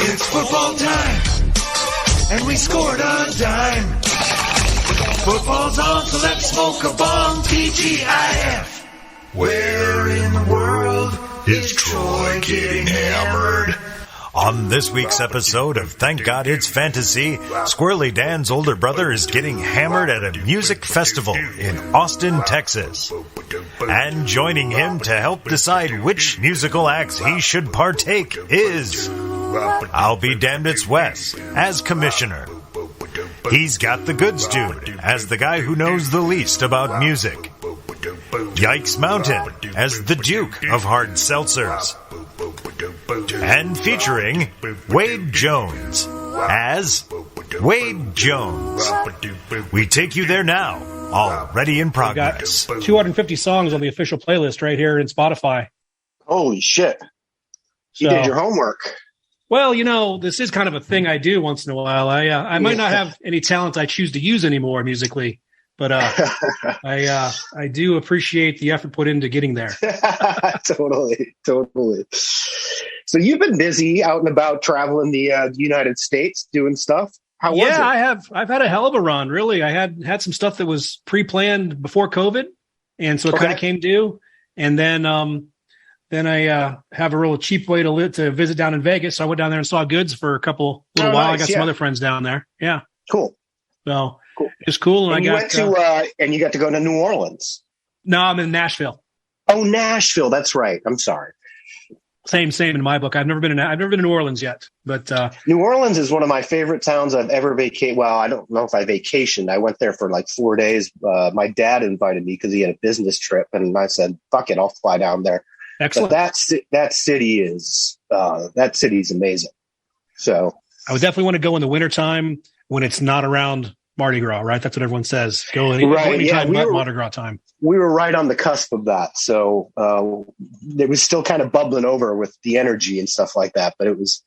It's football time, and we scored a dime. Football's on, so let's smoke a bomb. TGIF. Where in the world is Troy getting hammered? On this week's episode of Thank God It's Fantasy, Squirrely Dan's older brother is getting hammered at a music festival in Austin, Texas. And joining him to help decide which musical acts he should partake is... I'll be damned, it's Wes, as commissioner. He's got the goods dude, as the guy who knows the least about music. Yikes Mountain, as the Duke of Hard Seltzers. And featuring Wade Jones as Wade Jones. We take you there now, already in progress. We got 250 songs on the official playlist right here in Spotify. Holy shit. You did your homework. Well, you know, this is kind of a thing I do once in a while. I might not have any talent I choose to use anymore musically, but I do appreciate the effort put into getting there. Totally. So you've been busy out and about traveling the United States doing stuff. How was it? Yeah, I've had a hell of a run, really. I had some stuff that was pre-planned before COVID, and so it kind of came due. And then I have a real cheap way to visit down in Vegas. So I went down there and saw goods for a little while. Nice, I got some other friends down there. Yeah. Cool. So it's cool. And you went to and you got to go to New Orleans. No, I'm in Nashville. Oh, Nashville. That's right. I'm sorry. Same in my book. I've never been to New Orleans yet, but New Orleans is one of my favorite towns I've ever vacated. Well, I don't know if I vacationed. I went there for like 4 days. My dad invited me because he had a business trip, and I said, "Fuck it, I'll fly down there." Excellent. But that city is amazing. So I would definitely want to go in the wintertime when it's not around Mardi Gras, right? That's what everyone says. Go anytime but Mardi Gras time. We were right on the cusp of that. So it was still kind of bubbling over with the energy and stuff like that. But it was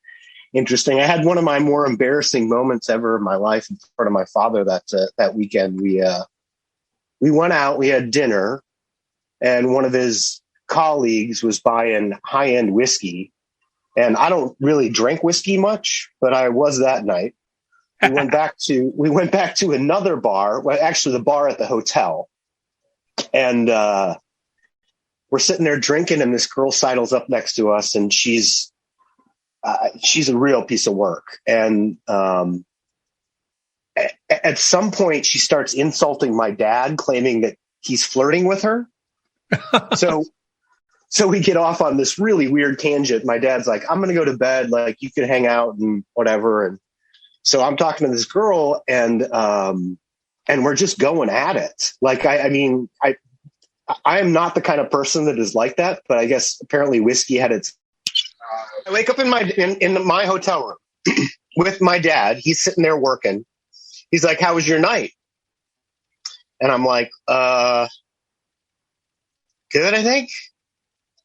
interesting. I had one of my more embarrassing moments ever in my life in front of my father that weekend. We went out, we had dinner, and one of his colleagues was buying high-end whiskey. And I don't really drink whiskey much, but I was that night. We went back to another bar. Well, actually the bar at the hotel. And we're sitting there drinking, and this girl sidles up next to us, and she's a real piece of work. And at some point, she starts insulting my dad, claiming that he's flirting with her. So we get off on this really weird tangent. My dad's like, "I'm going to go to bed. Like, you can hang out and whatever." And so I'm talking to this girl, and we're just going at it. Like, I mean, I am not the kind of person that is like that, but I guess apparently whiskey had its. I wake up in my hotel room with my dad. He's sitting there working. He's like, "How was your night?" And I'm like, "Good, I think."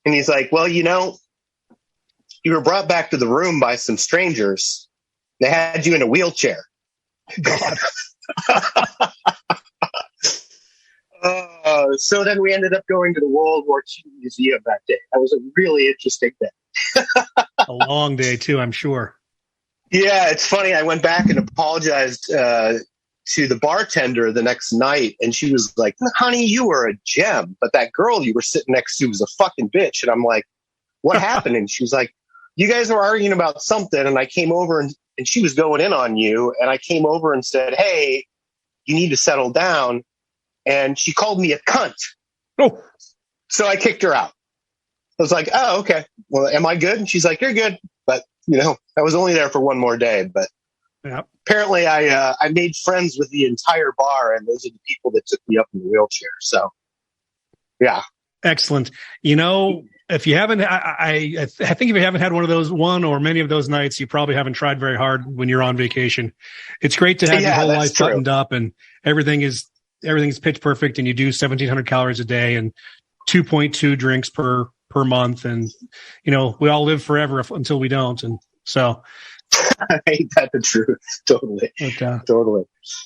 And he's like, "Well, you know, you were brought back to the room by some strangers. They had you in a wheelchair." God. So then we ended up going to the World War II Museum that day. That was a really interesting day. A long day, too, I'm sure. Yeah, it's funny. I went back and apologized to the bartender the next night, and she was like, "Honey, you were a gem, but that girl you were sitting next to was a fucking bitch." And I'm like, "What happened?" And she was like, "You guys were arguing about something, and I came over and she was going in on you, and I came over and said, 'Hey, you need to settle down.' And she called me a cunt." Oh. So I kicked her out. I was like, "Oh, okay. Well, am I good?" And she's like, "You're good." But, you know, I was only there for one more day. But apparently I made friends with the entire bar, and those are the people that took me up in the wheelchair. So, yeah. Excellent. You know, if you haven't, I think if you haven't had one or many of those nights, you probably haven't tried very hard when you're on vacation. It's great to have your whole life buttoned up, and everything's pitch perfect, and you do 1,700 calories a day and 2.2 drinks per month. And, you know, we all live forever until we don't. And so ain't that the truth? Totally. Okay. Totally.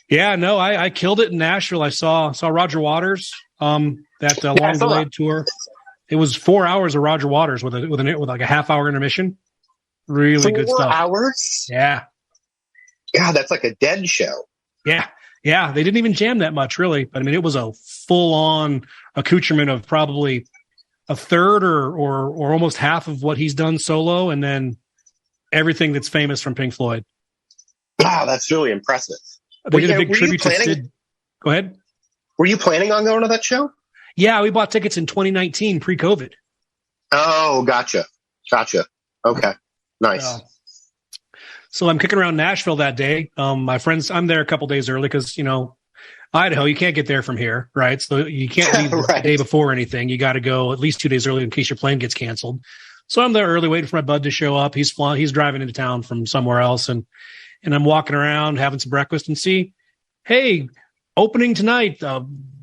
Yeah, no, I killed it in Nashville. I saw Roger Waters, that long delayed tour. It was 4 hours of Roger Waters with like a half-hour intermission. Really good stuff. 4 hours? Yeah. God, that's like a dead show. Yeah. Yeah. They didn't even jam that much, really. But I mean, it was a full-on accoutrement of probably a third or almost half of what he's done solo, and then everything that's famous from Pink Floyd. Wow, that's really impressive. They did a big tribute to Sid. Go ahead. Were you planning on going to that show? Yeah, we bought tickets in 2019, pre-COVID. Oh, gotcha. Okay, nice. So I'm kicking around Nashville that day. My friends, I'm there a couple days early because, Idaho, you can't get there from here, right? So you can't leave the day before anything. You got to go at least 2 days early in case your plane gets canceled. So I'm there early waiting for my bud to show up. He's driving into town from somewhere else. And I'm walking around having some breakfast and see, hey, opening tonight,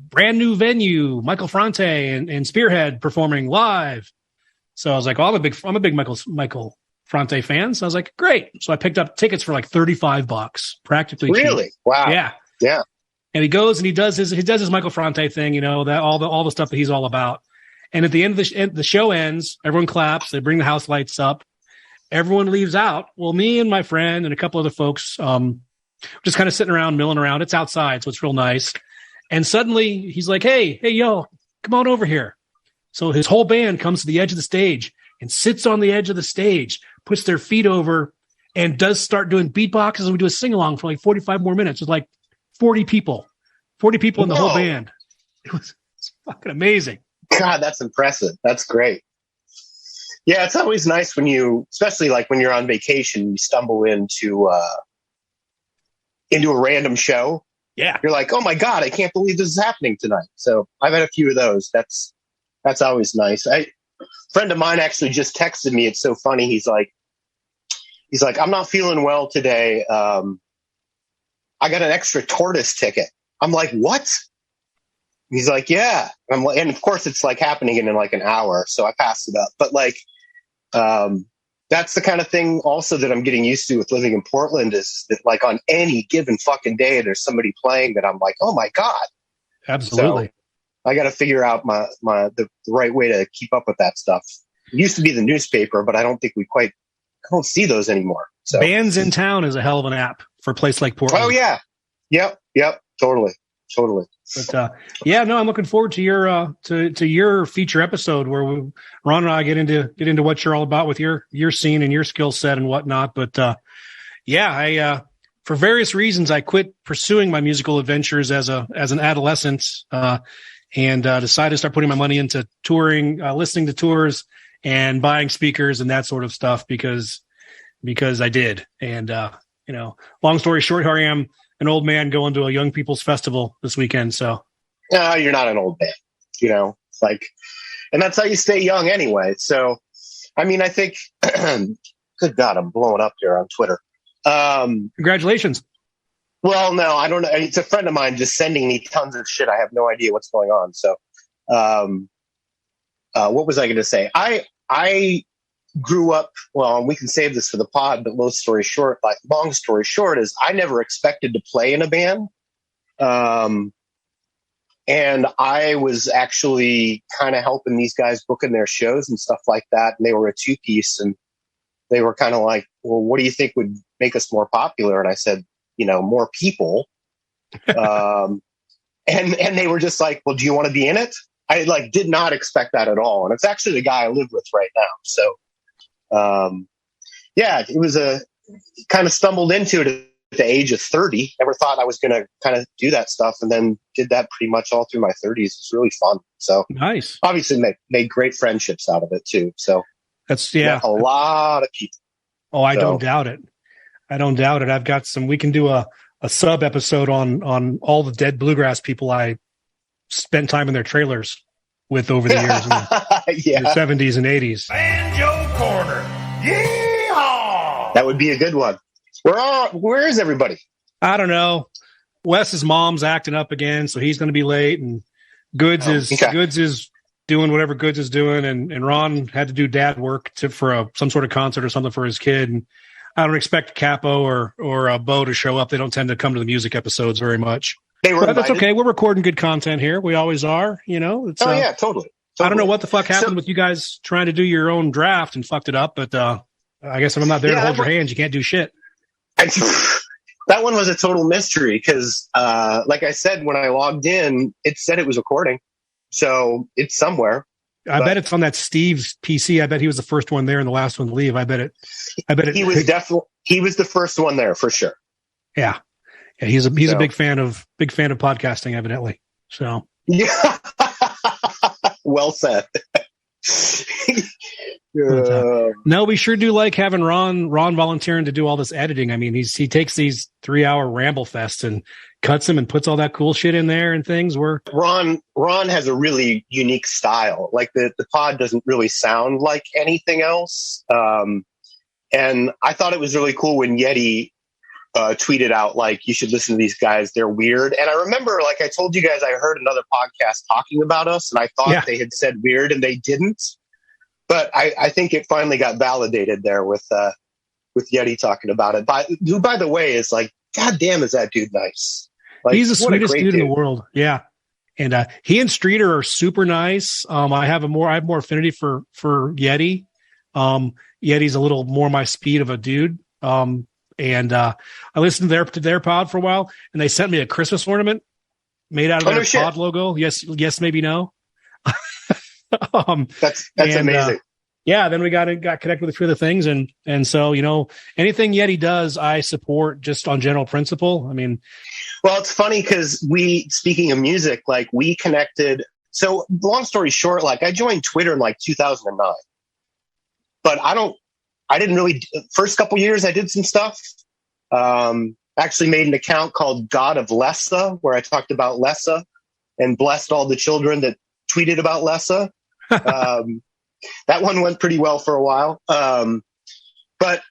brand new venue, Michael Franti and Spearhead performing live. So I was like, I'm a big Michael Franti fan. So I was like, great. So I picked up tickets for like $35, practically really cheap. Wow. Yeah. And he goes and he does his Michael Franti thing, that all the stuff that he's all about. And at the end of the show ends, everyone claps. They bring the house lights up. Everyone leaves out. Well, me and my friend and a couple other folks, just kind of sitting around, milling around. It's outside, so it's real nice. And suddenly he's like, hey, yo, come on over here. So his whole band comes to the edge of the stage and sits on the edge of the stage, puts their feet over, and does start doing beatboxes. And we do a sing-along for like 45 more minutes. It's like 40 people in the whole band. It's fucking amazing. God, that's impressive. That's great. Yeah, it's always nice especially like when you're on vacation, you stumble into a random show. Yeah. You're like, oh my God, I can't believe this is happening tonight. So I've had a few of those. That's always nice. A friend of mine actually just texted me. It's so funny. He's like, I'm not feeling well today. I got an extra Tortoise ticket. I'm like, what? He's like, yeah. And of course it's like happening in like an hour. So I passed it up. But like, that's the kind of thing also that I'm getting used to with living in Portland is that like on any given fucking day, there's somebody playing that I'm like, oh my God. Absolutely. So I got to figure out the right way to keep up with that stuff. It used to be the newspaper, but I don't think I don't see those anymore. So Bands in Town is a hell of an app for a place like Portland. Oh yeah. Yep. Totally. But I'm looking forward to your feature episode where Ron and I get into what you're all about with your scene and your skill set and whatnot. But I for various reasons I quit pursuing my musical adventures as an adolescent and decided to start putting my money into touring, listening to tours and buying speakers and that sort of stuff because I did. And long story short, here I am, an old man going to a young people's festival this weekend. So no, you're not an old man, it's like, and that's how you stay young anyway. So, I mean, I think, good God, I'm blowing up here on Twitter. Congratulations. Well, no, I don't know. It's a friend of mine just sending me tons of shit. I have no idea what's going on. So, what was I going to say? I grew up, well, we can save this for the pod, but long story short is I never expected to play in a band. And I was actually kind of helping these guys booking their shows and stuff like that. And they were a 2-piece and they were kind of like, well, what do you think would make us more popular? And I said, more people. And they were just like, well, do you want to be in it? I did not expect that at all. And it's actually the guy I live with right now. So, it was kind of stumbled into it at the age of 30. Never thought I was going to kind of do that stuff. And then did that pretty much all through my 30s. It's really fun. So nice. Obviously made great friendships out of it too. So that's, a lot of people. Oh, I don't doubt it. I've got we can do a sub episode on all the dead bluegrass people I spent time in their trailers with over the years in the 70s and 80s. Banjo Corner. Yeehaw! That would be a good one. Where is everybody? I don't know. Wes's mom's acting up again, so he's going to be late. And Goods is doing whatever Goods is doing, and Ron had to do dad work for some sort of concert or something for his kid. And I don't expect Capo or Bo to show up. They don't tend to come to the music episodes very much. But that's okay. We're recording good content here. We always are. Totally. I don't know what the fuck happened with you guys trying to do your own draft and fucked it up, but I guess if I'm not there to hold your hands, you can't do shit. That one was a total mystery because, like I said, when I logged in, it said it was recording. So it's somewhere. I bet it's on that Steve's PC. I bet he was the first one there and the last one to leave. I bet it. He was the first one there for sure. Yeah. He's a big fan of podcasting, evidently. So yeah. Well said. No, we sure do like having Ron volunteering to do all this editing. I mean, he takes these 3-hour ramble fests and cuts them and puts all that cool shit in there and things. Ron has a really unique style. Like the pod doesn't really sound like anything else. And I thought it was really cool when Yeti tweeted out, like, you should listen to these guys. They're weird. And I remember, like I told you guys, I heard another podcast talking about us and I thought they had said weird and they didn't. But I think it finally got validated there with Yeti talking about it. Who, by the way, is like, God damn, is that dude nice? Like, he's the sweetest dude in the world. Yeah. And he and Streeter are super nice. I have more affinity for Yeti. Yeti's a little more my speed of a dude. And I listened to their pod for a while, and they sent me a Christmas ornament made out of their pod logo. Yes, maybe no. That's amazing. Then we got connected with a few other things, and so anything Yeti does, I support just on general principle. I mean, well, it's funny because speaking of music, like we connected. So long story short, like I joined Twitter in like 2009, but I didn't really. First couple years, I did some stuff. Actually made an account called God of Lessa, where I talked about Lessa and blessed all the children that tweeted about Lessa. That one went pretty well for a while. But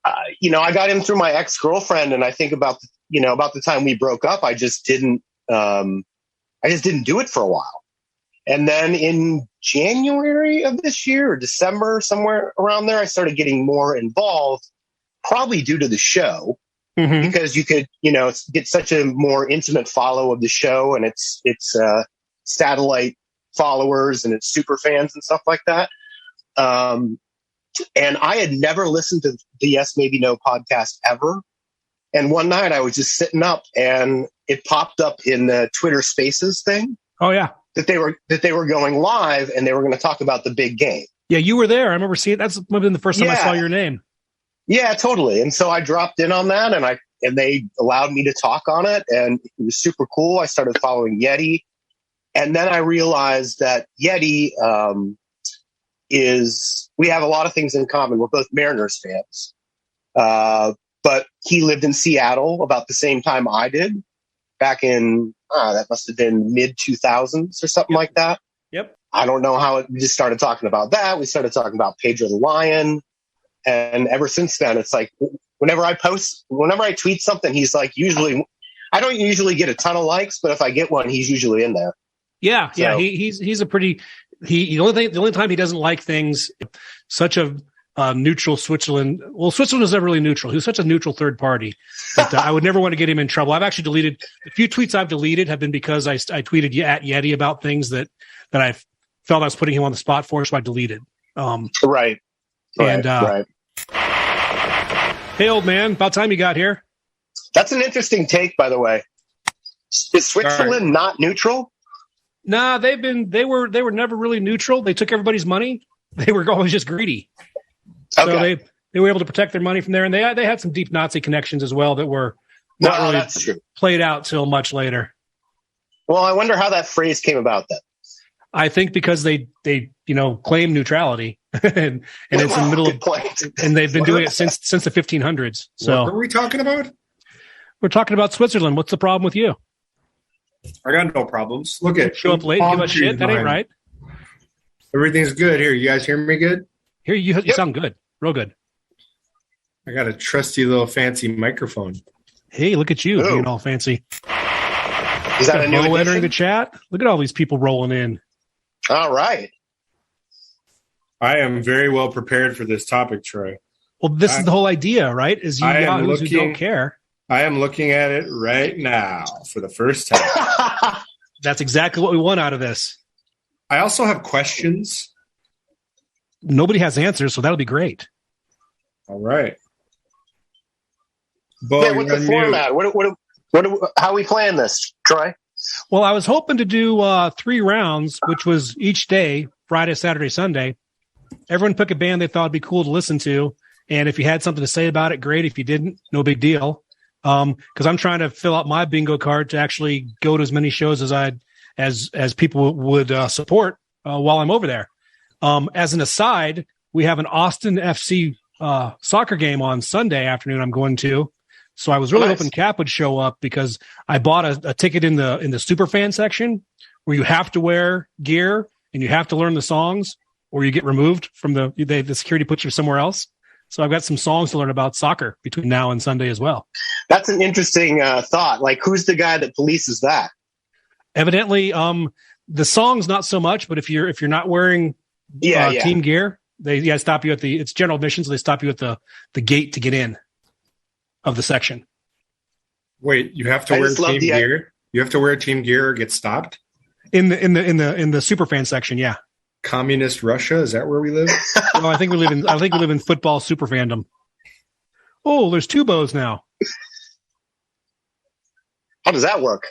I got in through my ex-girlfriend, and I think about the time we broke up, I just didn't do it for a while. And then in January of this year or December, somewhere around there, I started getting more involved, probably due to the show, because you could, get such a more intimate follow of the show, and it's satellite followers and it's super fans and stuff like that. And I had never listened to the Yes Maybe No podcast ever. And one night I was just sitting up and it popped up in the Twitter Spaces thing. Oh yeah. That they were going live and they were going to talk about the big game. Yeah, you were there. I remember seeing that's been the first time I saw your name. Yeah, totally. And so I dropped in on that and they allowed me to talk on it, and it was super cool. I started following Yeti. And then I realized that Yeti we have a lot of things in common. We're both Mariners fans. But he lived in Seattle about the same time I did, back in, that must have been mid-2000s or something like that. Yep. I don't know how we just started talking about that. We started talking about Pedro the Lion. And ever since then, it's like, whenever I tweet something, he's like, I don't usually get a ton of likes, but if I get one, he's usually in there. Yeah, so. Yeah, he's a pretty. The only time he doesn't like things, such a neutral Switzerland. Well, Switzerland is never really neutral. He was such a neutral third party that I would never want to get him in trouble. I've actually deleted a few tweets. I've deleted have been because I tweeted at Yeti about things that I felt I was putting him on the spot for, so I deleted. Right. Hey, old man, about time you got here. That's an interesting take, by the way. Is Switzerland not neutral? Nah, they were never really neutral. They took everybody's money. They were always just greedy. Okay. So they were able to protect their money from there, and they had some deep Nazi connections as well that were not really played out till much later. Well, I wonder how that phrase came about then. I think because they claim neutrality, and it's in the middle of, and they've been doing it since the 1500s. So what are we talking about? We're talking about Switzerland. What's the problem with you? I got no problems. Look at show up late, give us shit. That ain't right. Everything's good here. You guys hear me good? Here you sound good, real good. I got a trusty little fancy microphone. Hey, look at you being all fancy. Is that a new edition? Entering the chat? Look at all these people rolling in. All right. I am very well prepared for this topic, Troy. Well, this is the whole idea, right? Is you yahoos who don't care. I am looking at it right now for the first time. That's exactly what we want out of this. I also have questions. Nobody has answers, so that'll be great. All right. Bo, yeah, what's the format? How are we playing this, Troy? Well, I was hoping to do 3 rounds, which was each day, Friday, Saturday, Sunday. Everyone pick a band they thought would be cool to listen to. And if you had something to say about it, great. If you didn't, no big deal. Because I'm trying to fill out my bingo card to actually go to as many shows as people would support while I'm over there. As an aside, we have an Austin FC soccer game on Sunday afternoon I'm going to. So I was really hoping Cap would show up because I bought a ticket in the SUPERFAN section where you have to wear gear and you have to learn the songs or you get removed from the security puts you somewhere else. So I've got some songs to learn about soccer between now and Sunday as well. That's an interesting thought. Like, who's the guy that polices that? Evidently, the songs not so much, but if you're not wearing team gear, they stop you at it's general admission, so they stop you at the gate to get in of the section. Wait, you have to wear team gear? You have to wear team gear or get stopped? In the SUPERFAN section, yeah. Communist Russia, is that where we live? No, I think we live in football super fandom. Oh, there's 2 bows now. How does that work?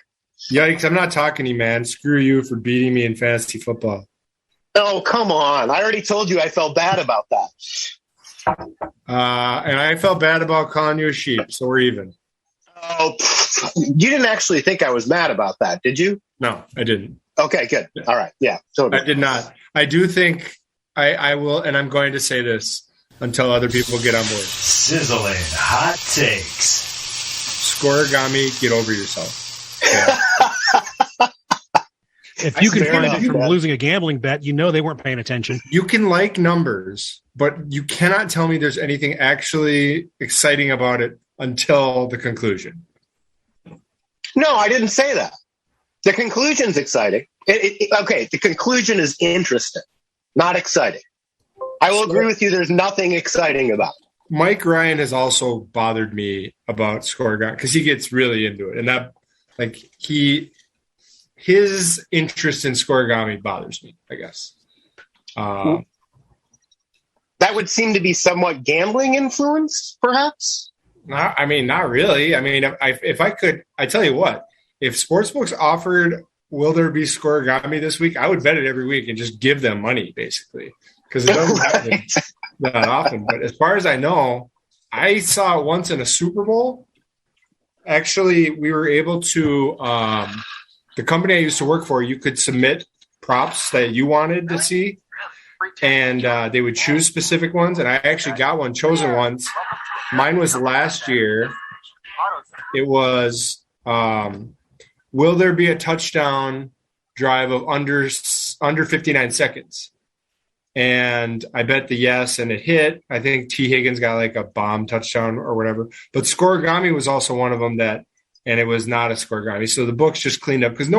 Yikes, I'm not talking to you, man. Screw you for beating me in fantasy football. Oh, come on. I already told you I felt bad about that. And I felt bad about calling you a sheep, so we're even. Oh, you didn't actually think I was mad about that, did you? No, I didn't. Okay, good. Yeah. All right. Yeah, totally. I did not. I do think I will, and I'm going to say this until other people get on board. Sizzling hot takes. Scoregami, get over yourself. Yeah. If you can find it from losing a gambling bet, they weren't paying attention. You can like numbers, but you cannot tell me there's anything actually exciting about it until the conclusion. No, I didn't say that. The conclusion's exciting. Okay, the conclusion is interesting, not exciting. I will agree with you. There's nothing exciting about it. Mike Ryan has also bothered me about Scoregami because he gets really into it, and that, like, his interest in Scoregami bothers me, I guess. That would seem to be somewhat gambling influenced, perhaps? Not really. I mean, if I could, I tell you what, if sportsbooks offered, will there be Scoregami this week, I would bet it every week and just give them money, basically, because it doesn't happen that often. But as far as I know, I saw it once in a Super Bowl. Actually, we were able to the company I used to work for, you could submit props that you wanted to see, and they would choose specific ones. And I actually got one chosen once. Mine was last year. It was, will there be a touchdown drive of under 59 seconds? And I bet the yes, and it hit. I think T. Higgins got like a bomb touchdown or whatever. But Scoregami was also one of them and it was not a Scoregami. So the books just cleaned up because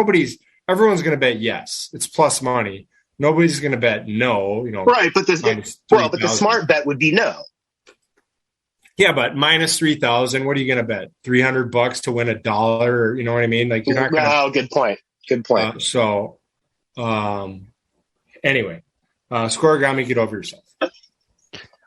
everyone's going to bet yes. It's plus money. Nobody's going to bet no. Right, but the smart bet would be no. Yeah, but minus 3,000. What are you going to bet? $300 to win $1? You know what I mean? Like, you're not going to. Oh, good point. Good point. Anyway, Scoregami, get over yourself.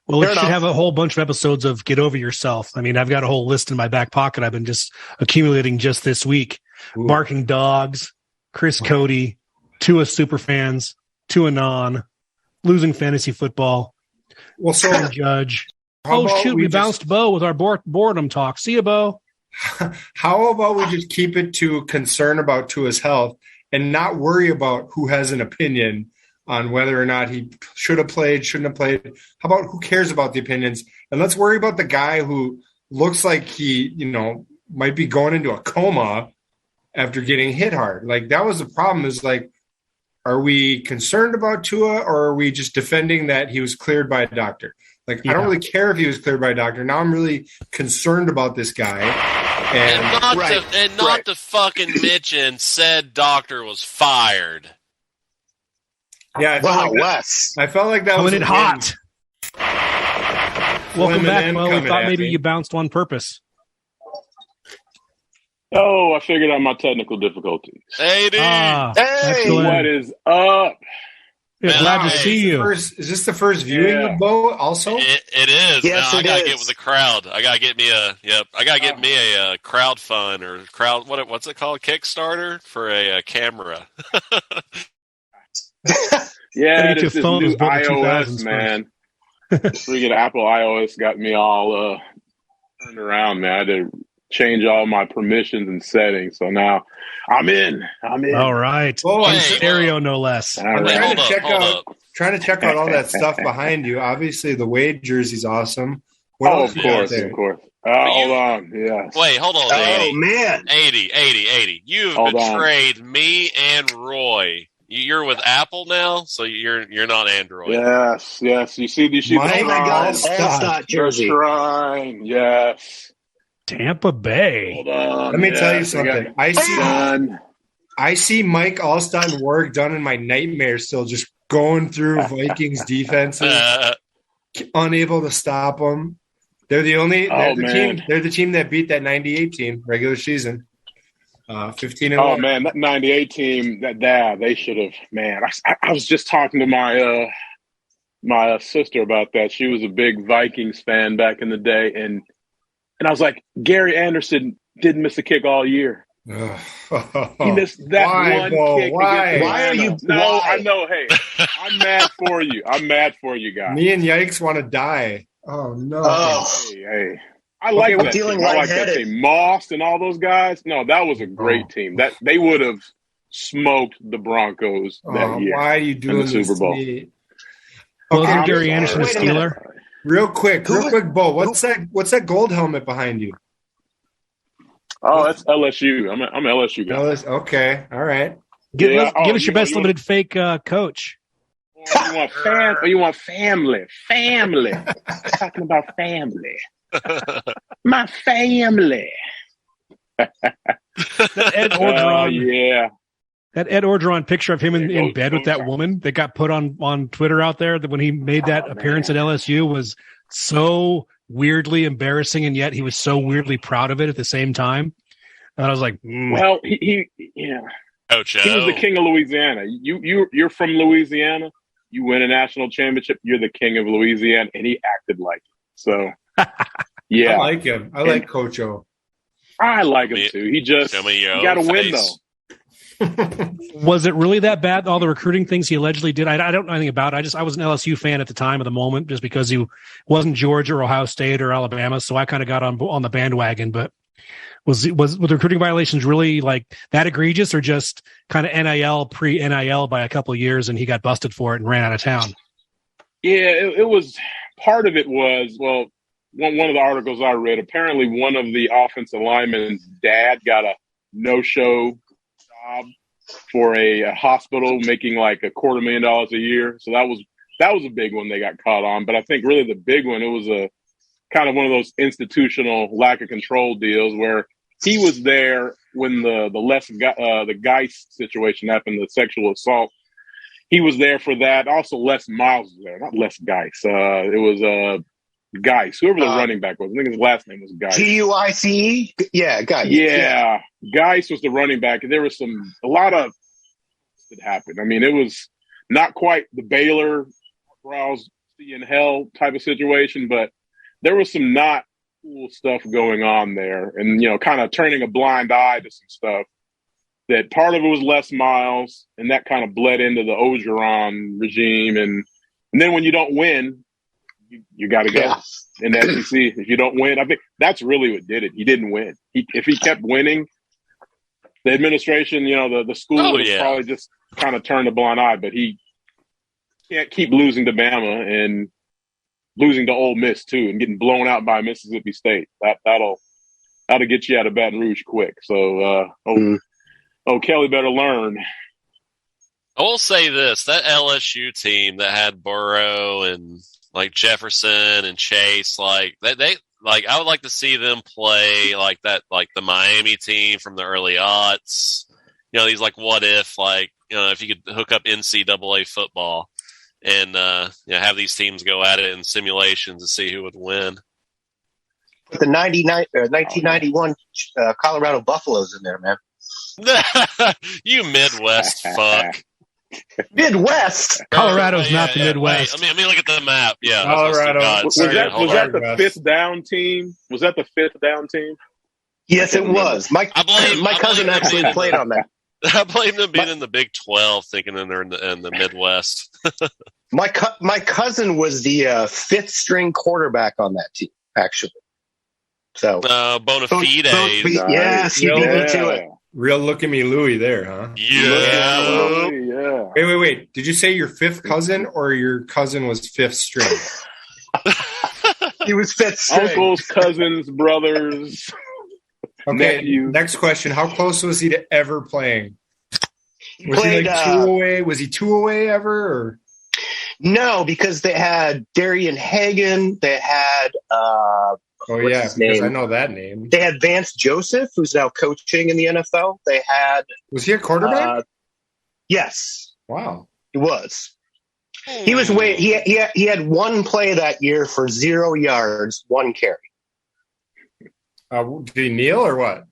Well, we should have a whole bunch of episodes of Get Over Yourself. I mean, I've got a whole list in my back pocket I've been just accumulating just this week. Ooh. Barking Dogs, Chris Cody, Tua Superfans, Tua Non, Losing Fantasy Football, Sam Judge. We bounced Bo with our boredom talk. See you, Bo. How about we just keep it to concern about Tua's health and not worry about who has an opinion on whether or not he should have played, shouldn't have played? How about who cares about the opinions? And let's worry about the guy who looks like he, might be going into a coma after getting hit hard. Like, that was the problem, is like, are we concerned about Tua, or are we just defending that he was cleared by a doctor? Like, yeah. I don't really care if he was cleared by a doctor. Now I'm really concerned about this guy. And not to fucking mention said doctor was fired. Yeah, I felt like that was in hot. Welcome back, Mo. We thought maybe you bounced on purpose. Oh, I figured out my technical difficulties. Hey, dude. Hey, what is up? Yeah, glad to see you. Is this the first viewing of Bo? Also, it is. Yes, I gotta it get is. with the crowd. I gotta get me a crowd fund or crowd. What's it called? Kickstarter for a camera. Yeah, Get your this phone new was built in the iOS, 2000s man. Freaking Apple iOS got me all turned around, man. I had to change all my permissions and settings. So now I'm in. All right. Oh, In hey. stereo, no less. All I'm right. trying to check out all that stuff behind you. Obviously, the Wade jersey's awesome. What Oh, else of is out course, there? of course. Hold on. Yes. Wait, hold on. Oh 80. man. 80. You've Hold on. betrayed me and Roy. You're with Apple now, so you're not Android. Yes. You see the Mike, Oh my God, All-Star. All-Star jersey. Shrine. Yes. Tampa Bay. Hold on. Let me tell you Yes, something. I see Mike Alston work done in my nightmares still, just going through Vikings defenses, unable to stop them. They're the only team. They're the team that beat that 98 team regular season. 15 and 1. Oh man, that 98 team, they should have. Man, I was just talking to my my sister about that. She was a big Vikings fan back in the day, and I was like, Gary Anderson didn't miss a kick all year. He missed that one kick. Why? Why are you? No, why? I know. Hey, I'm mad for you. I'm mad for you guys. Me and Yikes want to die. Oh no! Oh, Hey. I like we're that feeling team. I like that lightheaded. team. Moss and all those guys. No, that was a great team. That they would have smoked the Broncos that year. Why are you doing the this Super Bowl. to me? Wasn't I'm Gary sorry. Anderson a Wait a minute. Steeler? Real quick, Bo. What's that gold helmet behind you? Oh, that's LSU. I'm an LSU guy. Okay, all right. Give Yeah. us your best limited fake coach. You want family? Family. Talking about family. My family. That Ed Oh Orgeron, yeah. that Ed Orgeron picture of him in Coach- bed with that Coach- woman that got put on Twitter out there, that when he made that appearance at LSU was so weirdly embarrassing, and yet he was so weirdly proud of it at the same time. And I was like, Well, he Coach he was the king of Louisiana. You're from Louisiana. You win a national championship. You're the king of Louisiana, and he acted like it. So, yeah, I like him. I like Coach O. I like him too. He just Show me your got to own win face. though. was it really that bad? All the recruiting things he allegedly did. I don't know anything about it. I was an LSU fan at the time of the moment, just because he wasn't Georgia or Ohio State or Alabama, so I kind of got on the bandwagon. But were the recruiting violations really like that egregious, or just kind of NIL pre-NIL by a couple of years, and he got busted for it and ran out of town? Yeah, it was part of it was, well, one of the articles I read, apparently one of the offensive linemen's dad got a no-show job for a hospital making like $250,000 a year. So that was a big one they got caught on. But I think really the big one, it was a kind of one of those institutional lack of control deals where he was there when the Geis situation happened, the sexual assault. He was there for that. Also, Les Miles was there, not Les Geis. It was Geis, whoever the running back was. I think his last name was Geis. Guice? Yeah, Guice. Yeah, Geis was the running back. And there was a lot of that happened. I mean, it was not quite the Baylor Browse in hell type of situation, but there was some not cool stuff going on there, and kind of turning a blind eye to some stuff. That part of it was Les Miles, and that kind of bled into the Orgeron regime, and then when you don't win, you got to go in the SEC. If you don't win, I think that's really what did it. He didn't win. If he kept winning, the administration, the school would probably just kind of turned a blind eye. But he can't keep losing to Bama and losing to Ole Miss too, and getting blown out by Mississippi State. That'll get you out of Baton Rouge quick. So, Kelly better learn. I will say this: that LSU team that had Burrow and like Jefferson and Chase, like they I would like to see them play like that, like the Miami team from the early aughts. These like what if, like if you could hook up NCAA football and have these teams go at it in simulations to see who would win. Put the 1991 Colorado Buffaloes in there, man. You Midwest fuck. Midwest. Colorado's not the Midwest. Wait, let me look at the map. Yeah, Colorado. Was that the fifth down team? Was that the fifth down team? Yes, it was. My cousin actually played on that. I blame them being in the Big 12, thinking they're in the Midwest. My cousin was the fifth string quarterback on that team, actually. So BONAFIDES. Yes, you beat me to it. Real look at me Louie there, huh? Yeah. Wait. Did you say your fifth cousin or your cousin was fifth string? He was fifth string. Uncles, cousins, brothers. Okay, nephews. Next question. How close was he to ever playing? Was played, he like 2 away? Was he 2 away ever? Or? No, because they had Darian Hagan. They had because I know that name. They had Vance Joseph, who's now coaching in the NFL. They had Was he a quarterback? Yes. Wow. He was. He was he had one play that year for 0 yards, 1 carry. Did he kneel or what?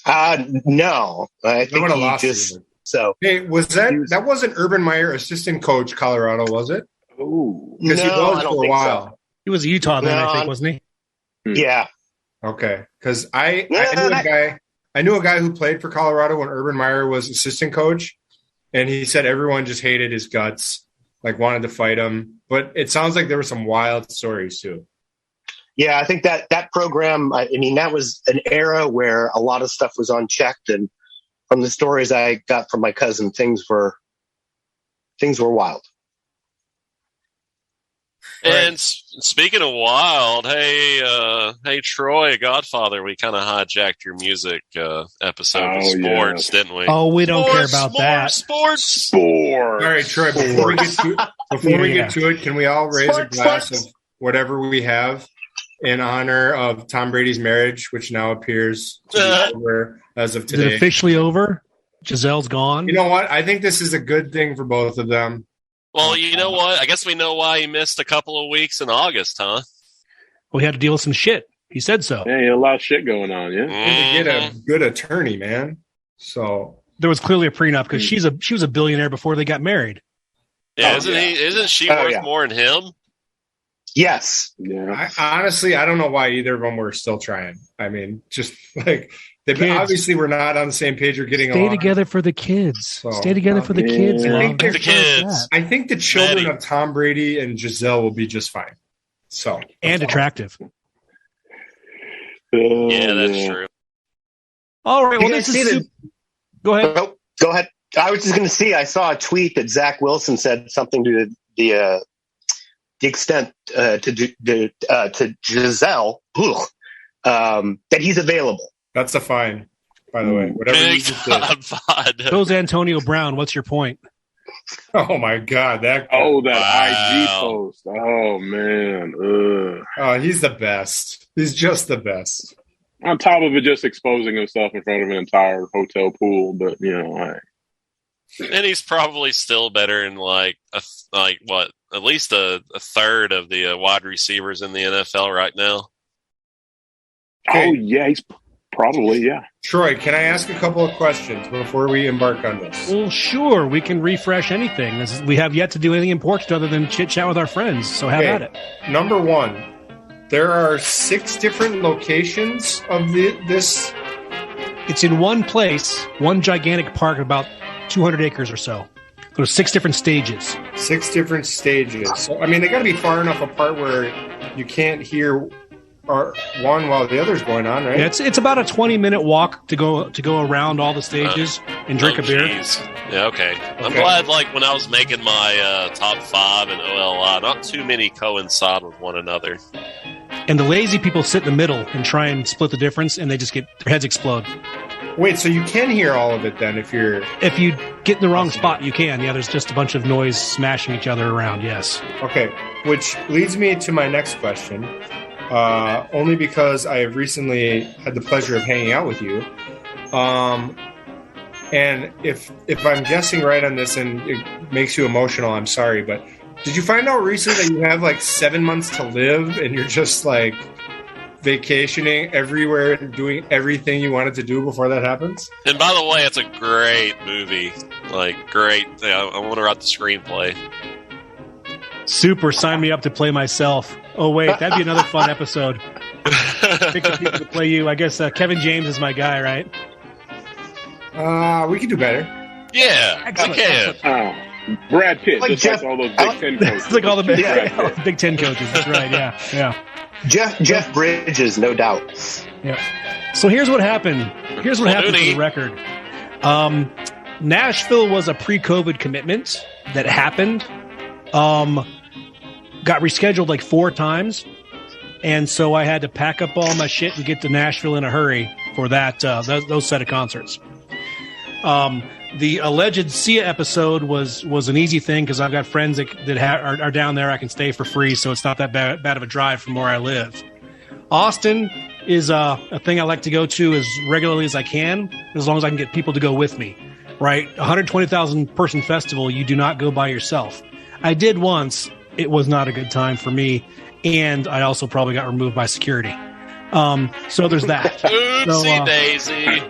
No. I think would have he lost just you. so. Hey, that wasn't Urban Meyer, assistant coach, Colorado, was it? Ooh. Because he was I don't for a think while. so. He was a Utah then, I think, wasn't he? Yeah. Okay, because I knew a guy who played for Colorado when Urban Meyer was assistant coach, and he said everyone just hated his guts, like wanted to fight him. But it sounds like there were some wild stories too. Yeah, I think that program, I mean, that was an era where a lot of stuff was unchecked. And from the stories I got from my cousin, things were wild. And speaking of wild, hey, Troy, Godfather, we kind of hijacked your music episode of sports, didn't we? Oh, we don't care about that. Sports. All right, Troy, before we get to it, can we all raise a glass of whatever we have in honor of Tom Brady's marriage, which now appears to be over as of today? Is it officially over? Gisele's gone? You know what? I think this is a good thing for both of them. Well, you know what? I guess we know why he missed a couple of weeks in August, huh? Well, he had to deal with some shit. He said so. Yeah, he had a lot of shit going on, yeah. And to get a good attorney, man. So there was clearly a prenup because she was a billionaire before they got married. Yeah, isn't she worth more than him? Yes. Yeah. Honestly, I don't know why either of them were still trying. I mean, just like they obviously were not on the same page or getting along. Stay together for the kids. So, Stay together for the kids. I think the children of Tom Brady and Giselle will be just fine. So and attractive. Yeah, that's true. All right. Well, go ahead. Oh, go ahead. I was just going to see. I saw a tweet that Zach Wilson said something to the extent to Giselle that he's available. That's a fine, by the way. Whatever you just did. Goes Antonio Brown. What's your point? Oh my God! That IG post. Oh man. Oh, he's the best. He's just the best. On top of it, just exposing himself in front of an entire hotel pool, but and he's probably still better in at least a third of the wide receivers in the NFL right now. Okay. Oh yeah, he's probably, yeah. Troy, can I ask a couple of questions before we embark on this? Well, sure. We can refresh anything. We have yet to do anything important other than chit-chat with our friends, so have at it. Number one, there are 6 different locations of this. It's in one place, one gigantic park, about 200 acres or so. There's 6 different stages. 6 different stages. So, I mean, they got to be far enough apart where you can't hear one while the other's going on, right? Yeah, it's about a 20-minute walk to go around all the stages and drink a beer. Yeah, okay. I'm glad, when I was making my top 5 in OLI, not too many coincide with one another. And the lazy people sit in the middle and try and split the difference, and they just their heads explode. Wait, so you can hear all of it then if you get in the wrong spot, you can. Yeah, there's just a bunch of noise smashing each other around, yes. Okay, which leads me to my next question. Only because I have recently had the pleasure of hanging out with you. And if I'm guessing right on this and it makes you emotional, I'm sorry, but did you find out recently that you have 7 months to live and you're just vacationing everywhere and doing everything you wanted to do before that happens? And by the way, it's a great movie. Like, great. I want to write the screenplay. Super. Sign me up to play myself. Oh, wait. That'd be another fun episode. Pick some people to play you. I guess Kevin James is my guy, right? We could do better. Yeah, Excellent. we can. Brad Pitt, Like just Jeff- like all those Big Ten coaches. It's like all the Brad Big Ten coaches. That's right. Yeah. Jeff Bridges, no doubt. Yeah. So here's what happened. Here's what happened for the record. Nashville was a pre-COVID commitment that happened. Got rescheduled like 4 times. And so I had to pack up all my shit and get to Nashville in a hurry for that those set of concerts. The alleged Sia episode was an easy thing because I've got friends that are down there. I can stay for free, so it's not that bad of a drive from where I live. Austin is a thing I like to go to as regularly as I can, as long as I can get people to go with me. Right, 120,000 person festival. You do not go by yourself. I did once. It was not a good time for me, and I also probably got removed by security. So there's that. Oopsie daisy.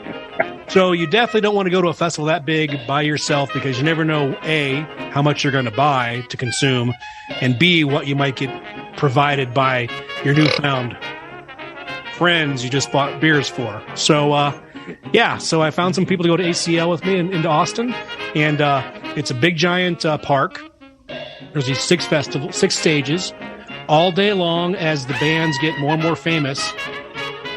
So you definitely don't want to go to a festival that big by yourself because you never know, A, how much you're going to buy to consume, and B, what you might get provided by your newfound friends you just bought beers for. So, so I found some people to go to ACL with me into Austin, and it's a big, giant park. There's these 6 stages. All day long, as the bands get more and more famous,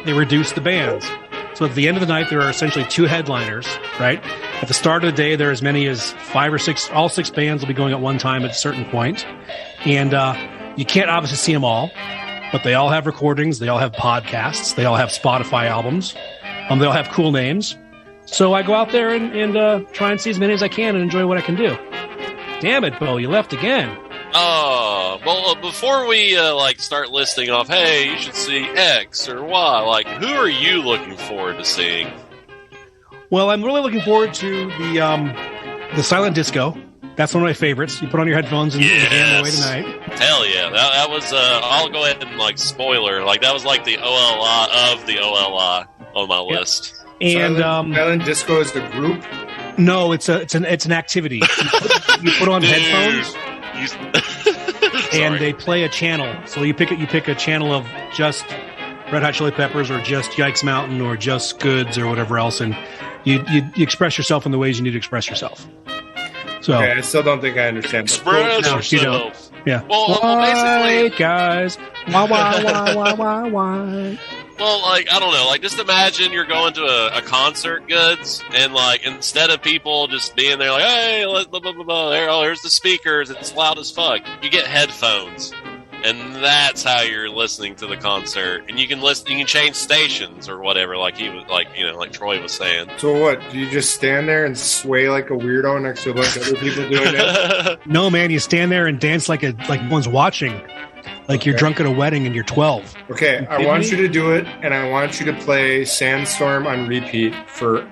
they reduce the bands. So at the end of the night, there are essentially 2 headliners, right? At the start of the day, there are as many as 5 or 6. All 6 bands will be going at one time at a certain point. And you can't obviously see them all, but they all have recordings. They all have podcasts. They all have Spotify albums. They all have cool names. So I go out there and try and see as many as I can and enjoy what I can do. Damn it, Bo, you left again. Oh, well, before we start listing off, hey, you should see X or Y, like, who are you looking forward to seeing? Well, I'm really looking forward to the silent disco. That's one of my favorites. You put on your headphones and jam away tonight. Hell yeah. That was, I'll go ahead and, spoiler, that was like the OLI of the OLI on my list. And Silent disco is the group? No, it's an activity. You put on headphones. And they play a channel. So you pick a channel of just Red Hot Chili Peppers or just Yikes Mountain or just Goods or whatever else, and you express yourself in the ways you need to express yourself. So okay, I still don't think I understand. Express no, yourself. Yeah. Well, basically, guys. Why? well, I don't know. Just imagine you're going to a concert, Goods, and instead of people just being there hey, blah, blah, blah, blah, here's the speakers, it's loud as fuck. You get headphones, and that's how you're listening to the concert. And you can change stations or whatever, like Troy was saying. So what? Do you just stand there and sway like a weirdo next to a bunch of other people doing it? No, man. You stand there and dance like one's watching. Like you're drunk at a wedding and you're 12. Okay, I want you to do it, and I want you to play Sandstorm on repeat for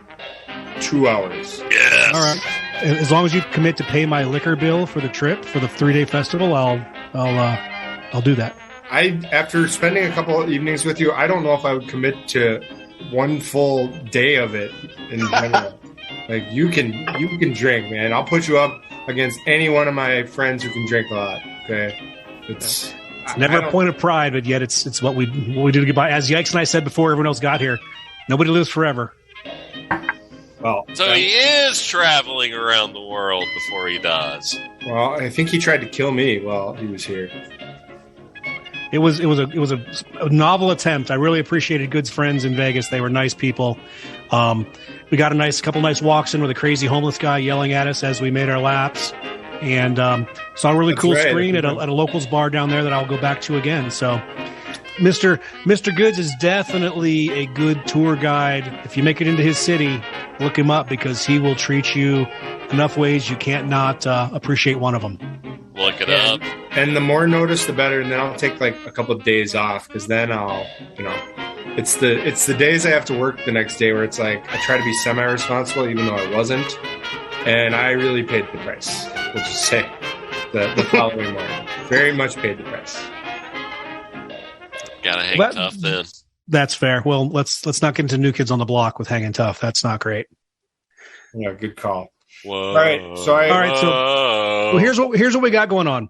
2 hours. Yes. All right. As long as you commit to pay my liquor bill for the trip for the 3-day festival, I'll do that. After spending a couple of evenings with you, I don't know if I would commit to one full day of it in general. You can drink, man. I'll put you up against any one of my friends who can drink a lot. Okay, it's never a point of pride, but yet it's what we do to get by. As Yikes and I said before, everyone else got here. Nobody lives forever. Well, so he is traveling around the world before he dies. Well, I think he tried to kill me while he was here. It was a novel attempt. I really appreciated Good's friends in Vegas. They were nice people. We got a couple nice walks in with a crazy homeless guy yelling at us as we made our laps, and saw a really cool screen at a locals bar down there that I'll go back to again. So, Mr. Goods is definitely a good tour guide. If you make it into his city, look him up because he will treat you enough ways you can't not appreciate one of them. Look it up. And the more notice, the better. And then I'll take a couple of days off because then I'll, it's the days I have to work the next day where it's I try to be semi-responsible even though I wasn't. And I really paid the price. We'll just say the following morning. Very much paid the price. gotta hang tough then. That's fair. Well, let's not get into New Kids on the Block with hanging tough. That's not great. Yeah, good call. Whoa. All right, so here's what we got going on.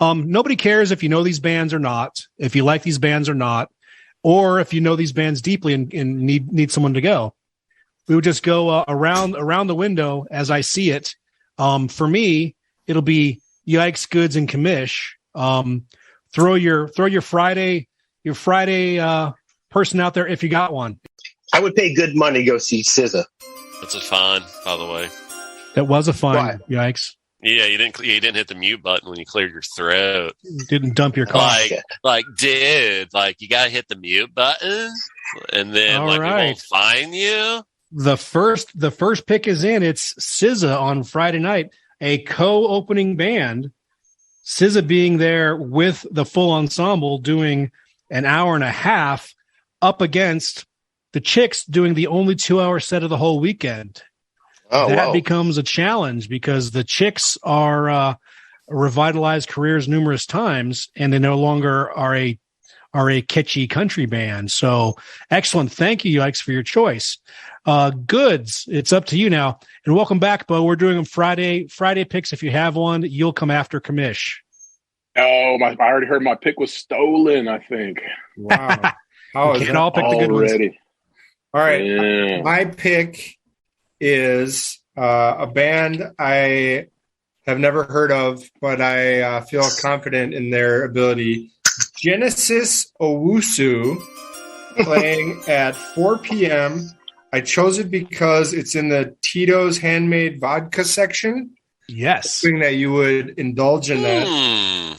Nobody cares if you know these bands or not, if you like these bands or not, or if you know these bands deeply and need someone to go. We would just go around the window as I see it. For me, it'll be Yikes, Goods, and Commish. Throw your Friday person out there if you got one. I would pay good money to go see SZA. That's a fine, by the way. That was a fine. What? Yikes. Yeah, you didn't hit the mute button when you cleared your throat. You didn't dump your car. Dude, you gotta hit the mute button, and then All right. we won't fine you. The first pick is in. It's SZA on Friday night, a co-opening band. SZA being there with the full ensemble, doing an hour and a half up against the Chicks doing the only 2-hour set of the whole weekend. That becomes a challenge because the Chicks are revitalized careers numerous times, and they no longer are a catchy country band. So excellent. Thank you, Yikes, for your choice. Goods, it's up to you now. And welcome back, Bo. We're doing Friday picks. If you have one, you'll come after Commish. Oh, I already heard my pick was stolen, I think. Wow. We can all pick the good ones. All right. Yeah. My pick is a band I have never heard of, but I feel confident in their ability. Genesis Owusu, playing at 4 p.m. I chose it because it's in the Tito's handmade vodka section. Yes. Hoping that you would indulge in that.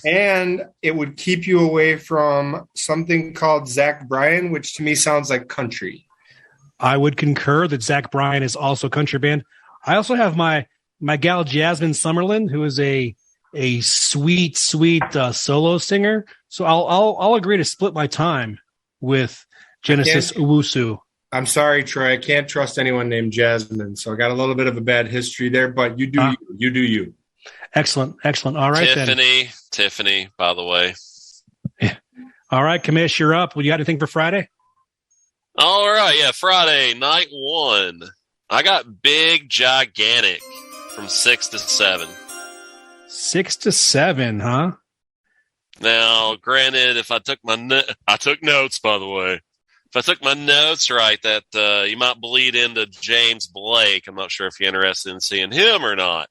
And it would keep you away from something called Zach Bryan, which to me sounds like country. I would concur that Zach Bryan is also country band. I also have my gal Jasmine Summerlin, who is a sweet solo singer. So I'll agree to split my time with Genesis Owusu. I'm sorry, Troy. I can't trust anyone named Jasmine, so I got a little bit of a bad history there. But you do you. Excellent. All right, Tiffany. By the way. Yeah. All right, Commish, you're up. You got anything for Friday? All right, yeah, Friday, night 1. I got Big Gigantic from 6 to 7. 6 to 7, huh? Now, granted, if I took I took notes, by the way. If I took my notes right, that you might bleed into James Blake. I'm not sure if you're interested in seeing him or not.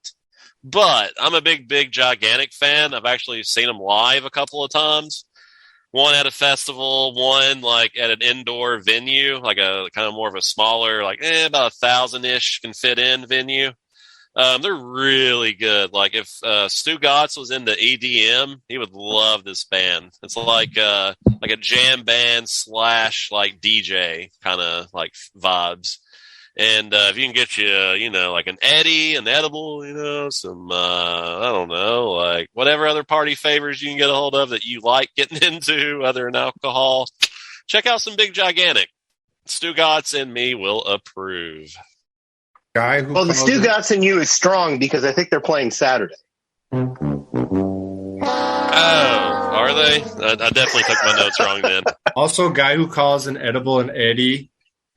But I'm a big Gigantic fan. I've actually seen him live a couple of times. One at a festival, one at an indoor venue, like a kind of more of a smaller, about 1,000-ish can fit in venue. They're really good. If Stu Gotts was into EDM, he would love this band. It's like a jam band / DJ kind of vibes. And if you can get you, an Eddie, an edible, some, I don't know, whatever other party favors you can get a hold of that you like getting into other than alcohol, check out some Big Gigantic. Stu Gotts and me will approve. The Stu Gotts in you is strong because I think they're playing Saturday. Oh, are they? I definitely took my notes wrong then. Also, guy who calls an edible an Eddie.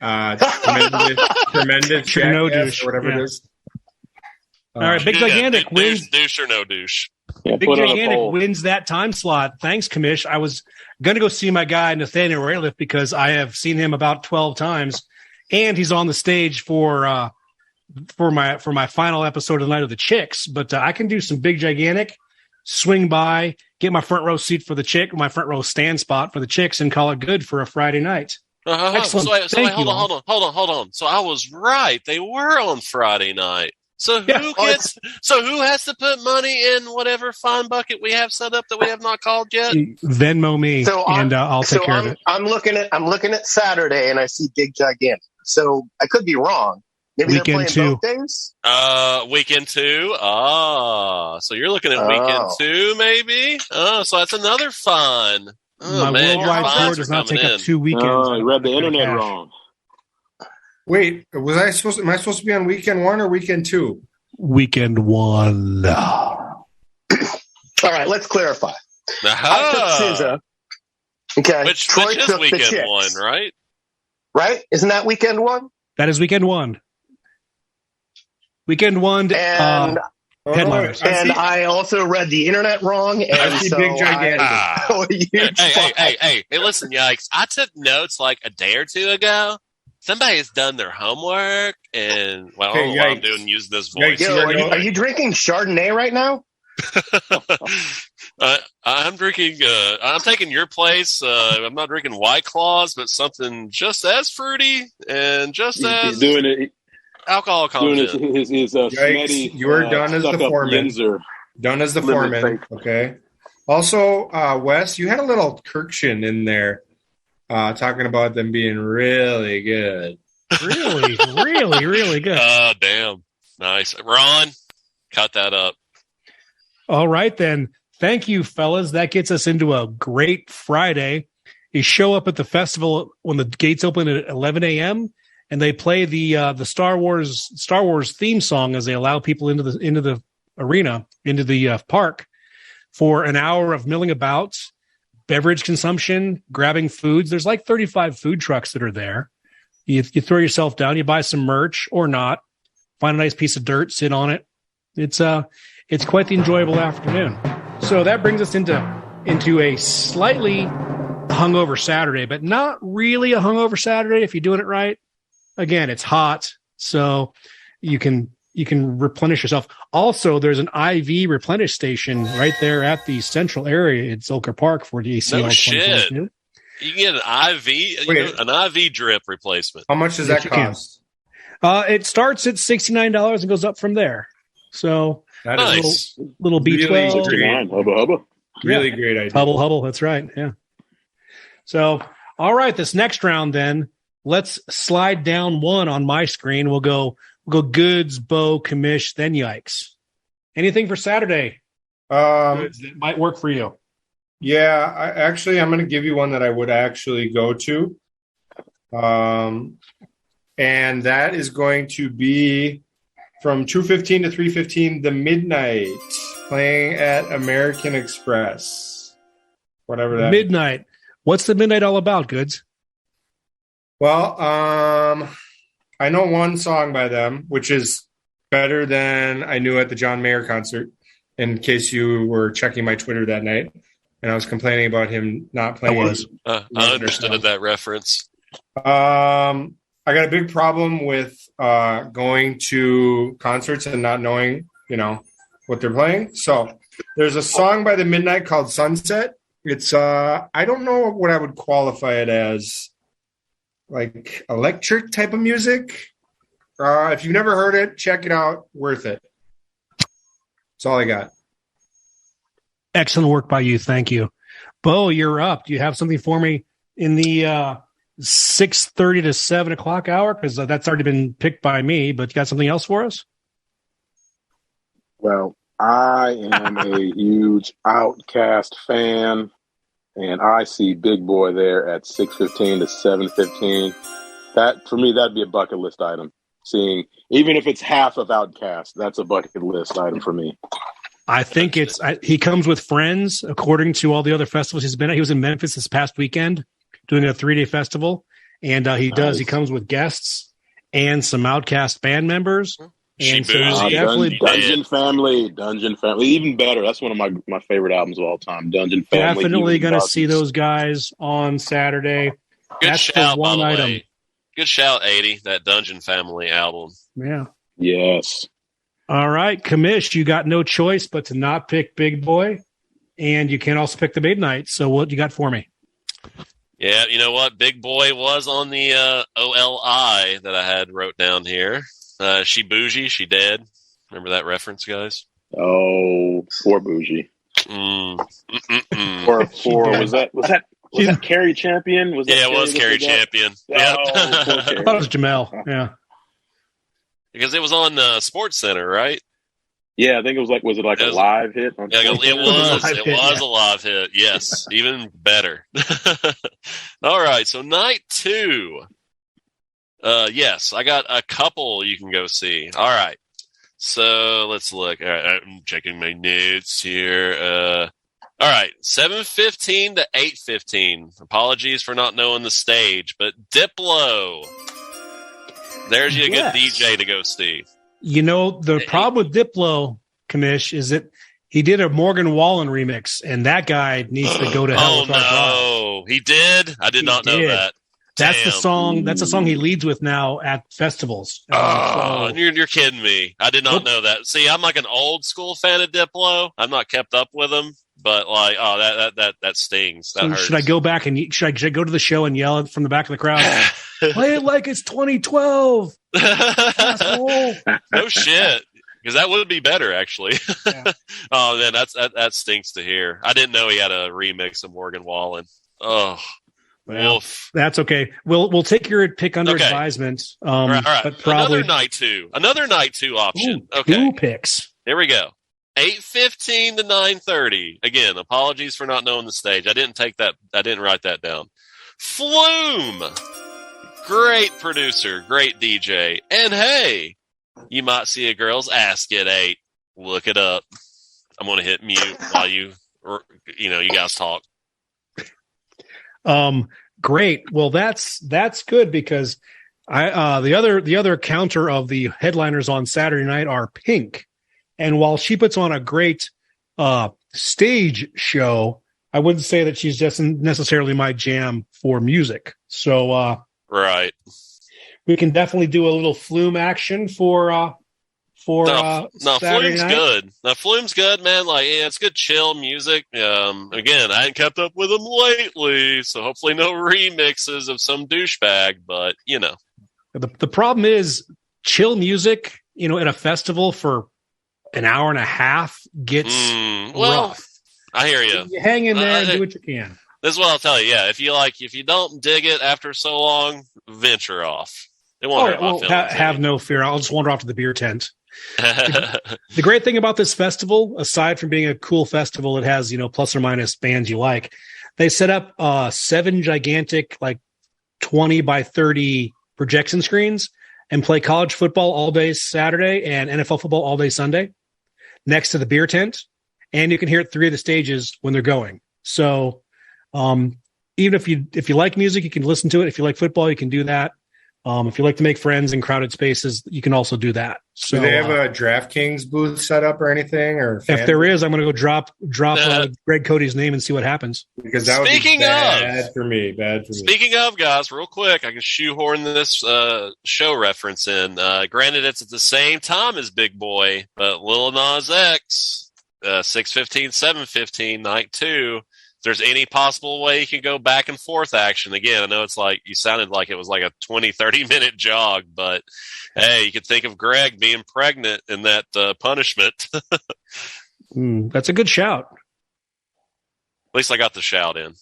Tremendous jackass, or whatever it is. All right, Big Gigantic wins. Douche or no douche? Yeah, Big Gigantic wins that time slot. Thanks, Commish. I was going to go see my guy Nathaniel Rayliff because I have seen him about 12 times, and he's on the stage for my final episode of the Night of the Chicks. But I can do some Big Gigantic, swing by, get my front row seat for the Chick, my front row stand spot for the Chicks, and call it good for a Friday night. Excellent. So hold on. So I was right. They were on Friday night. So who has to put money in whatever fine bucket we have set up that we have not called yet? Venmo me, and I'll take care of it. I'm looking at Saturday, and I see Big Gigantic. So I could be wrong. Maybe weekend they're playing both days? Weekend 2. So you're looking at weekend 2, maybe? So that's another fun. My worldwide tour does not take up 2 weekends. I read the internet wrong. Wait, am I supposed to be on weekend 1 or weekend 2? Weekend 1. All right, let's clarify. I took SZA. Okay. Which Troy is took the weekend Chicks. one, right? Right? Isn't that weekend one? That is weekend one. Weekend one. And headliners. I also read the internet wrong. And I see Big Gigantic. Hey, listen, Yikes. I took notes like a day or two ago. Somebody's done their homework, and I don't know what I'm doing using this voice. Yo, are you drinking Chardonnay right now? I'm drinking. I'm taking your place. I'm not drinking White Claws, but something just as fruity and just as doing it. Alcohol content. Doing his sweaty. You're done as the foreman. Yinzer. Done as the foreman. Okay. Also, Wes, you had a little Kirkshin in there, talking about them being really good. Really, really, really good. Oh, damn. Nice. Ron, cut that up. All right, then. Thank you, fellas. That gets us into a great Friday. You show up at the festival when the gates open at 11 a.m., and they play the Star Wars theme song as they allow people into the arena, into the park, for an hour of milling about, beverage consumption, grabbing foods. There's like 35 food trucks that are there. You throw yourself down, you buy some merch or not, find a nice piece of dirt, sit on it. It's quite the enjoyable afternoon. So that brings us into a slightly hungover Saturday, but not really a hungover Saturday if you're doing it right. Again, it's hot, so you can replenish yourself. Also, there's an IV replenish station right there at the central area at Zilker Park for the ACL. No shit. You can get an IV, an IV drip replacement. How much does that cost? It starts at $69 and goes up from there. So that is little B12. Really hubba hubba. Really great idea. Hubble. That's right. Yeah. So, all right, this next round then, let's slide down one on my screen. We'll go Goods, Bo, Commish, then Yikes. Anything for Saturday? Goods that might work for you. Yeah, I'm going to give you one that I would actually go to. And that is going to be from 2:15 to 3:15, The Midnight, playing at American Express. Whatever that Midnight. What's The Midnight all about, Goods? Well, I know one song by them, which is better than I knew at the John Mayer concert, in case you were checking my Twitter that night. And I was complaining about him not playing. I understood that reference. I got a big problem with going to concerts and not knowing, what they're playing. So there's a song by The Midnight called Sunset. It's I don't know what I would qualify it as, like electric type of music. If you've never heard it, check it out. Worth it. That's all I got. Excellent work by you. Thank you. Bo, you're up. Do you have something for me in the 6:30 to 7 o'clock hour? Because that's already been picked by me, but you got something else for us? Well, I am a huge Outkast fan, and I see Big Boy there at 6:15 to 7:15. That, for me, that'd be a bucket list item. Seeing, even if it's half of Outkast, that's a bucket list item for me. I think he comes with friends, according to all the other festivals he's been at. He was in Memphis this past weekend doing a 3-day festival, and he comes with guests and some Outkast band members. And so Dungeon Family, even better. That's one of my favorite albums of all time. Dungeon Family. Definitely going to see those guys on Saturday. Good That's shout, the one by the item. way. Good shout, 80, that Dungeon Family album. Yeah. Yes. All right, Commish, you got no choice but to not pick Big Boy, and you can also pick The Midnight. So what you got for me? Yeah, you know what? Big Boy was on the OLI that I had wrote down here. She bougie, she dead. Remember that reference, guys? Oh, poor bougie. Or was that Carrie Champion? It was Carrie Champion. Yeah. I thought it was Jamel. Yeah. Because it was on Sports Center, right? Yeah, I think it was a live hit? Yeah, it was a live hit. Yes, even better. All right, so night 2. Yes, I got a couple you can go see. All right, so let's look. All right, I'm checking my notes here. All right, 7:15 to 8:15. Apologies for not knowing the stage, but Diplo. There's you a good DJ to go see. You know, the problem with Diplo, Kamish, is that he did a Morgan Wallen remix, and that guy needs to go to hell. Oh, no. He did? I did not know that. That's the song. That's the song he leads with now at festivals. You're kidding me. I did not know that. See, I'm like an old school fan of Diplo. I'm not kept up with him, but like, that stings. That hurts. Should I go back and should I go to the show and yell from the back of the crowd? Play it like it's 2012. No shit. Because that would be better, actually. Yeah. Oh man, that stinks to hear. I didn't know he had a remix of Morgan Wallen. Oh. Well, that's okay. We'll take your pick under advisement. All right. But probably another night two option. Okay. 2 picks. Here we go. 8:15 to 9:30. Again, apologies for not knowing the stage. I didn't write that down. Flume. Great producer, great DJ. And hey, you might see a girl's ass get ate. Look it up. I'm going to hit mute while you guys talk. Great. Well, that's good because the other counter of the headliners on Saturday night are Pink, and while she puts on a great stage show, I wouldn't say that she's just necessarily my jam for music. So right, we can definitely do a little Flume action for Flume's good. Now, Flume's good, man. Like, yeah, it's good, chill music. Again, I ain't kept up with them lately, so hopefully no remixes of some douchebag. But the problem is chill music. At a festival for an hour and a half gets rough. I hear you. You hang in there and do what you can. This is what I'll tell you. Yeah, if you don't dig it after so long, venture off. It won't hurt my feelings. Have no fear. I'll just wander off to the beer tent. The great thing about this festival, aside from being a cool festival, it has, plus or minus bands you like. They set up 7 gigantic, like 20 by 30 projection screens and play college football all day Saturday and NFL football all day Sunday next to the beer tent. And you can hear it 3 of the stages when they're going. So even if you like music, you can listen to it. If you like football, you can do that. If you like to make friends in crowded spaces, you can also do that. So, do they have a DraftKings booth set up or anything? Or if there is, I'm going to go drop Greg Cody's name and see what happens. Because that would be bad for me. Speaking of, guys, real quick, I can shoehorn this show reference in. Granted, it's at the same time as Big Boy, but Lil Nas X, 6:15, 7:15, night 2. If there's any possible way you can go back and forth action. Again, I know it's like you sounded like it was like a 20-30 minute jog, but hey, you could think of Greg being pregnant in that punishment. That's a good shout. At least I got the shout in.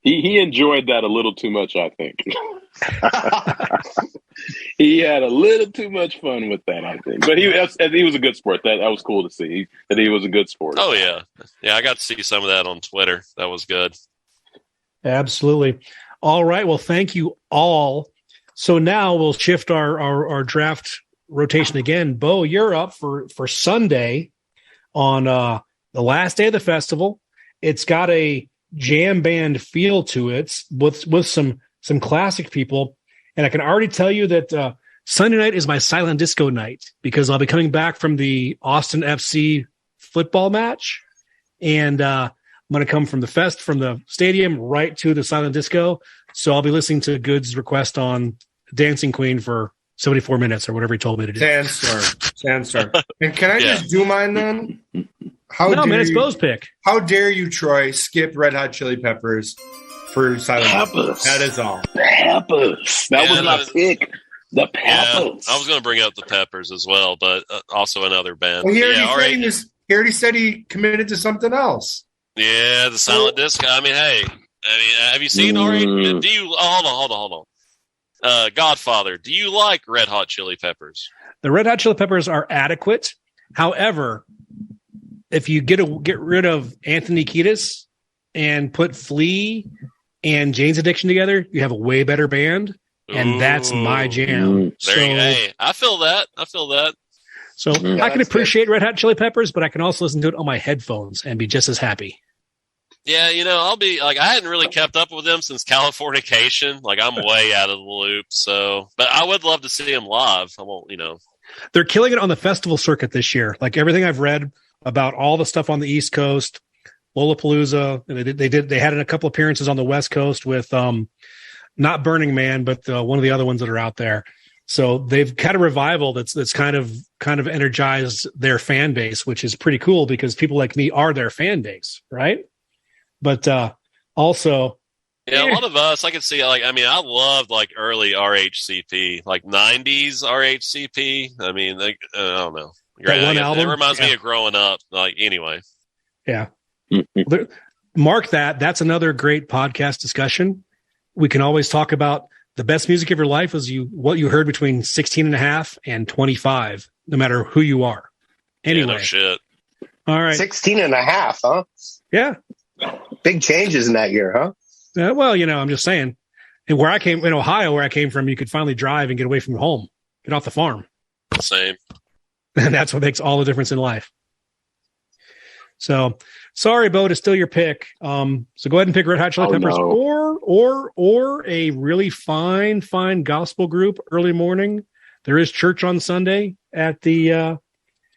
He enjoyed that a little too much, I think. He had a little too much fun with that, I think. But he was a good sport. That was cool to see that he was a good sport. Oh, yeah. Yeah, I got to see some of that on Twitter. That was good. Absolutely. All right. Well, thank you all. So now we'll shift our draft rotation again. Bo, you're up for Sunday on the last day of the festival. It's got a jam band feel to it with some classic people. And I can already tell you that Sunday night is my silent disco night because I'll be coming back from the Austin FC football match. And I'm going to come from the stadium right to the silent disco. So I'll be listening to Good's request on Dancing Queen for 74 minutes or whatever he told me to do. Sandstorm. And can I just do mine then? It's Bo's pick. How dare you, Troy, skip Red Hot Chili Peppers for silent Peppers. That is all. Peppers. That was my pick. The Peppers. Yeah, I was going to bring up the Peppers as well, but also another band. Well, he already said he committed to something else. Yeah, the silent disco. I mean, hey. have you seen already? Do you? Hold on. Godfather, do you like Red Hot Chili Peppers? The Red Hot Chili Peppers are adequate. However, if you get rid of Anthony Kiedis and put Flea and Jane's Addiction together, you have a way better band, and that's my jam. Hey, I feel that. So I can appreciate Red Hot Chili Peppers, but I can also listen to it on my headphones and be just as happy. Yeah, I'll be like, I hadn't really kept up with them since Californication. Like, I'm way out of the loop. So, but I would love to see them live. I won't, They're killing it on the festival circuit this year. Like everything I've read about all the stuff on the East Coast, Lollapalooza, they had a couple appearances on the West Coast with not Burning Man, but one of the other ones that are out there. So they've had a revival that's kind of energized their fan base, which is pretty cool because people like me are their fan base, right? But also, yeah, a lot of us, I can see, I loved early RHCP, 90s RHCP. I don't know. It reminds me of growing up. Anyway. Yeah. Mark that. That's another great podcast discussion. We can always talk about the best music of your life is what you heard between 16 and a half and 25, no matter who you are. Anyway. Yeah, no shit. All right. 16 and a half, huh? Yeah. Big changes in that year, huh? Well, I'm just saying. And where I came, in Ohio, where I came from, you could finally drive and get away from home, get off the farm. Same. And that's what makes all the difference in life. So, sorry, Bo, it's still your pick. So go ahead and pick Red Hot Chili Peppers or a really fine gospel group early morning. There is church on Sunday at the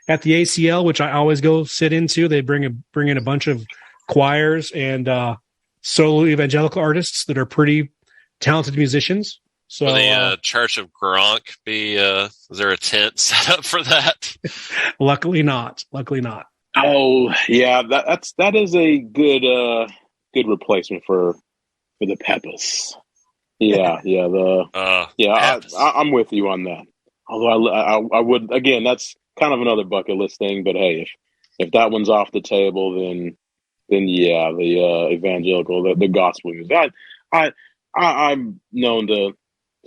ACL, which I always go sit into. They bring in a bunch of choirs and solo evangelical artists that are pretty talented musicians. So will the Church of Gronk be? Is there a tent set up for that? Luckily not. Oh yeah, that is a good replacement for the Peppers. Yeah, I'm with you on that. Although I would, again, that's kind of another bucket list thing. But hey, if that one's off the table, then yeah, the evangelical, the gospel music. I'm known to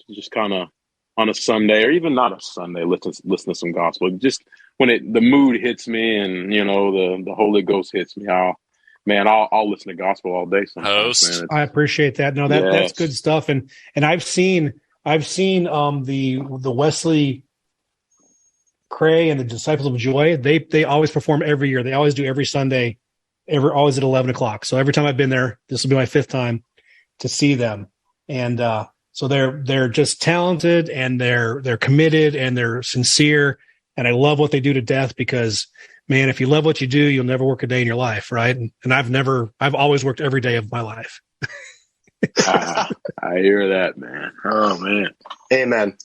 just kind of on a Sunday or even not a Sunday listen to some gospel. Just when the mood hits me and the Holy Ghost hits me, I'll listen to gospel all day sometimes. I appreciate that. No, that's good stuff. And I've seen the Wesley Cray and the Disciples of Joy. They always perform every year. They always do every Sunday, always at 11 o'clock. So every time I've been there, this will be my fifth time to see them. And so they're just talented and they're committed and they're sincere. And I love what they do to death because, man, if you love what you do, you'll never work a day in your life, right? And I've always worked every day of my life. I hear that, man. Oh, man. Amen.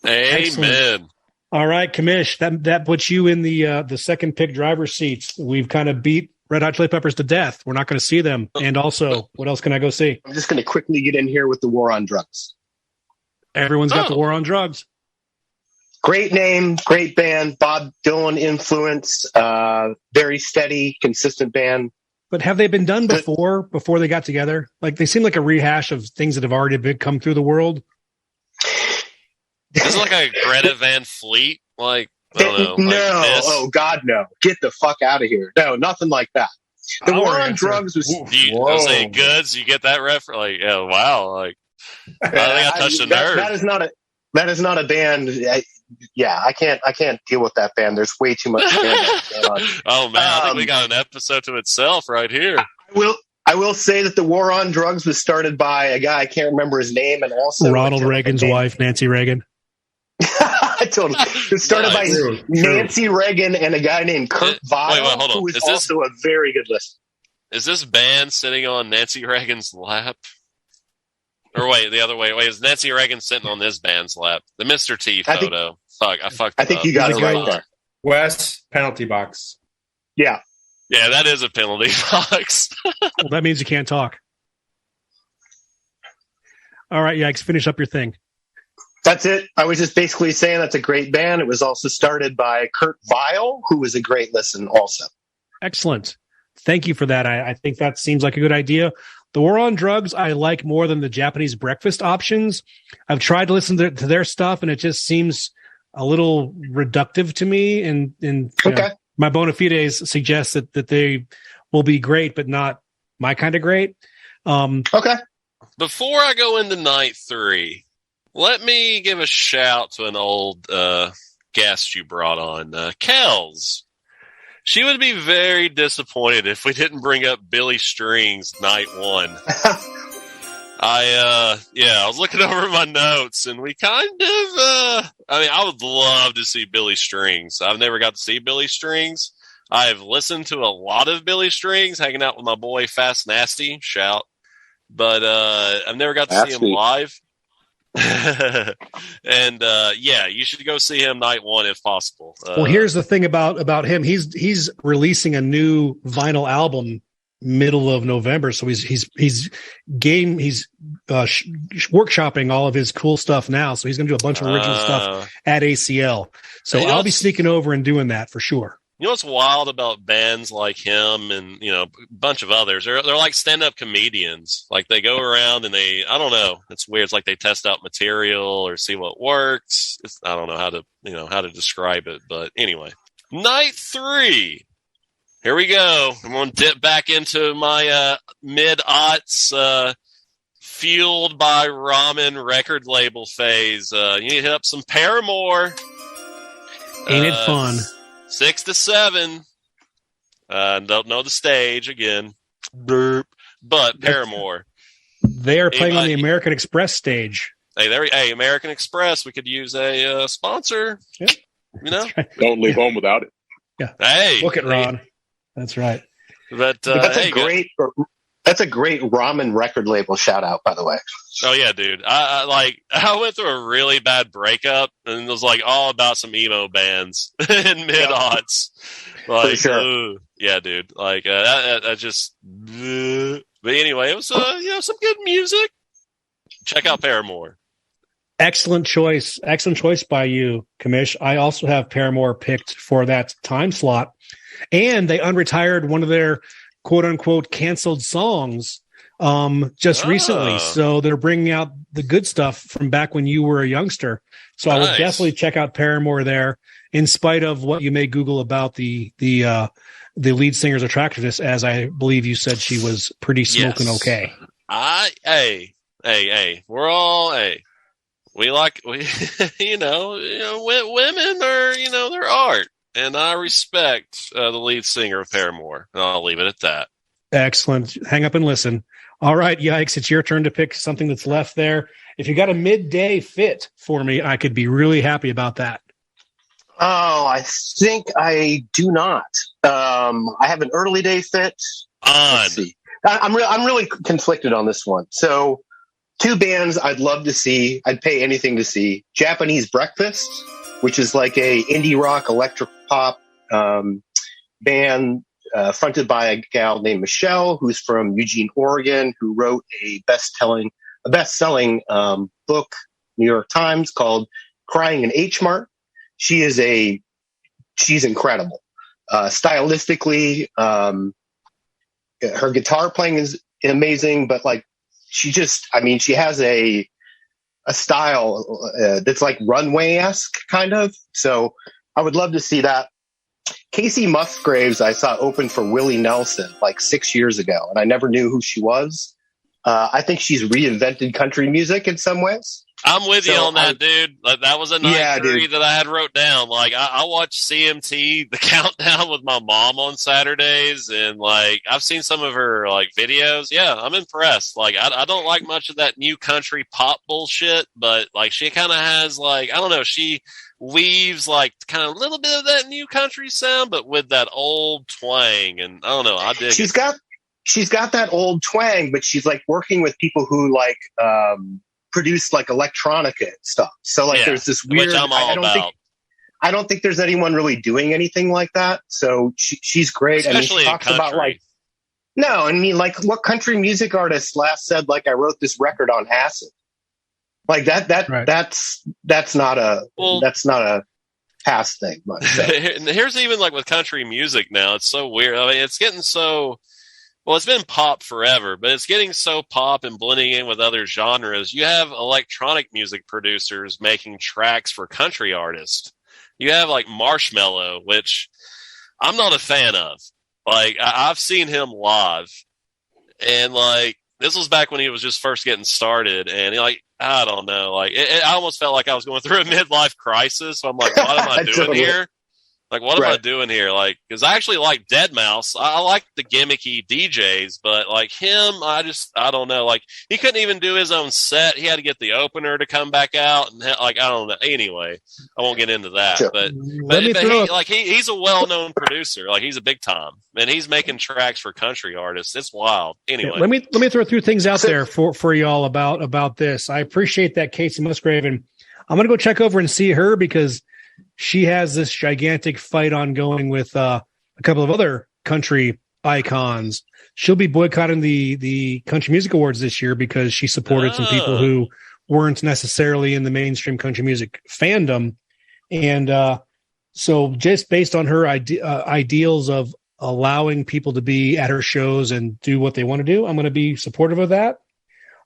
Amen. All right, Kamish, that puts you in the second pick driver's seats. We've kind of beat Red Hot Chili Peppers to death. We're not going to see them. And also, what else can I go see? I'm just going to quickly get in here with the War on Drugs. Everyone's got the War on Drugs. Great name, great band, Bob Dylan influence, very steady, consistent band. But have they been done before they got together? Like they seem like a rehash of things that have already come through the world. Is it like a Greta Van Fleet? Like, I don't know. No. Like oh, God, no. Get the fuck out of here. No, nothing like that. The War on Drugs was... I was saying goods, you get that reference? Like, yeah, wow. Like, I think I touched a nerve. That is not a band... I can't deal with that band. There's way too much going on. Oh man, I think we got an episode to itself right here. I will say that the War on Drugs was started by a guy, I can't remember his name, and also Ronald Reagan's wife, Nancy Reagan. Totally. It was started by Nancy Reagan and a guy named Kurt Weill, who is also a very good listener. Is this band sitting on Nancy Reagan's lap? Or wait, the other way. Wait, is Nancy Reagan sitting on this band's lap? The Mr. T photo. I fucked I think up. you got it right there. Wes, penalty box. Yeah. Yeah, that is a penalty box. Well, that means you can't talk. All right, Yikes, finish up your thing. That's it. I was just basically saying that's a great band. It was also started by Kurt Weill, who was a great listen also. Excellent. Thank you for that. I think that seems like a good idea. The War on Drugs, I like more than the Japanese breakfast options. I've tried to listen to their stuff, and it just seems a little reductive to me. And my BONAFIDES suggests that they will be great, but not my kind of great. Okay. Before I go into night 3, let me give a shout to an old guest you brought on, Kels. She would be very disappointed if we didn't bring up Billy Strings night one. I was looking over my notes, and we kind of, I would love to see Billy Strings. I've never got to see Billy Strings. I've listened to a lot of Billy Strings, hanging out with my boy Fast Nasty, shout. But I've never got to see him live. And you should go see him night one if possible. Well, here's the thing about him. He's releasing a new vinyl album middle of November, so he's workshopping all of his cool stuff now. So he's going to do a bunch of original stuff at ACL. So I'll be sneaking over and doing that for sure. You know what's wild about bands like him and, a bunch of others? They're like stand-up comedians. Like, they go around and I don't know. It's weird. It's like they test out material or see what works. I don't know how to describe it. But anyway, night 3. Here we go. I'm going to dip back into my mid-aughts fueled by ramen record label phase. You need to hit up some Paramore. Ain't it fun? 6 to 7. Don't know the stage again. Burp. But Paramore. They are playing on the American Express stage. Hey, American Express. We could use a sponsor. Yeah. Right. Don't leave home without it. Yeah. Hey, look at Ron. That's right. But that's a great ramen record label shout out, by the way. Oh yeah, dude. I went through a really bad breakup, and it was like all about some emo bands in mid-aughts. Like, sure. Yeah, dude. Like I just. But anyway, it was some good music. Check out Paramore. Excellent choice by you, Kamish. I also have Paramore picked for that time slot, and they unretired one of their quote unquote canceled songs just recently. So they're bringing out the good stuff from back when you were a youngster. So nice. I will definitely check out Paramore there, in spite of what you may Google about the lead singer's attractiveness, as I believe you said she was pretty smoking okay. We're all we women are their art, and I respect the lead singer of Paramore, and I'll leave it at that. Excellent. Hang up and listen. All right, Yikes, it's your turn to pick something that's left there. If you got a midday fit for me, I could be really happy about that. Oh, I think I do not. I have an early day fit. Let's see. I'm really conflicted on this one. So, 2 bands I'd love to see. I'd pay anything to see. Japanese Breakfast, which is like a indie rock electric pop band fronted by a gal named Michelle, who's from Eugene, Oregon, who wrote a best-selling book, New York Times, called Crying in H Mart. She's incredible. Stylistically, her guitar playing is amazing, but like she has a style that's like runway-esque kind of. So I would love to see that. Casey Musgraves I saw open for Willie Nelson like 6 years ago, and I never knew who she was. I think she's reinvented country music in some ways. I'm with you on that, dude. Like, that was a night 3 that I had wrote down. Like, I watched CMT, the countdown, with my mom on Saturdays, and like I've seen some of her like videos. Yeah, I'm impressed. Like, I don't like much of that new country pop bullshit, but like she kind of has like, I don't know, she weaves like kind of a little bit of that new country sound, but with that old twang. And I don't know, I dig it. She's got that old twang, but she's like working with people who like produce like electronica stuff. So like there's this weird. Which I'm all about. I don't think there's anyone really doing anything like that. So she's great. Especially she talks about like. No, I mean, like, what country music artist last said like I wrote this record on acid? Like that right. that's not a past thing. But, so. Here's even like with country music now. It's so weird. I mean, it's getting so. Well, it's been pop forever, but it's getting so pop and blending in with other genres. You have electronic music producers making tracks for country artists. You have like Marshmello, which I'm not a fan of. Like, I've seen him live, and like this was back when he was just first getting started, and I don't know, I almost felt like I was going through a midlife crisis. So I'm like, what am I doing here? Like, what am I doing here? Like, because I actually like Deadmau5. I like the gimmicky DJs, but like him, I don't know. Like, he couldn't even do his own set. He had to get the opener to come back out, and I don't know. Anyway, I won't get into that. Sure. But he's a well-known producer. Like, he's a big time, and he's making tracks for country artists. It's wild. Anyway, let me throw a few things out there for y'all about this. I appreciate that, Casey Musgrave, and I'm gonna go check over and see her because she has this gigantic fight ongoing with a couple of other country icons. She'll be boycotting the Country Music Awards this year because she supported some people who weren't necessarily in the mainstream country music fandom. And so just based on her ideals of allowing people to be at her shows and do what they want to do, I'm going to be supportive of that.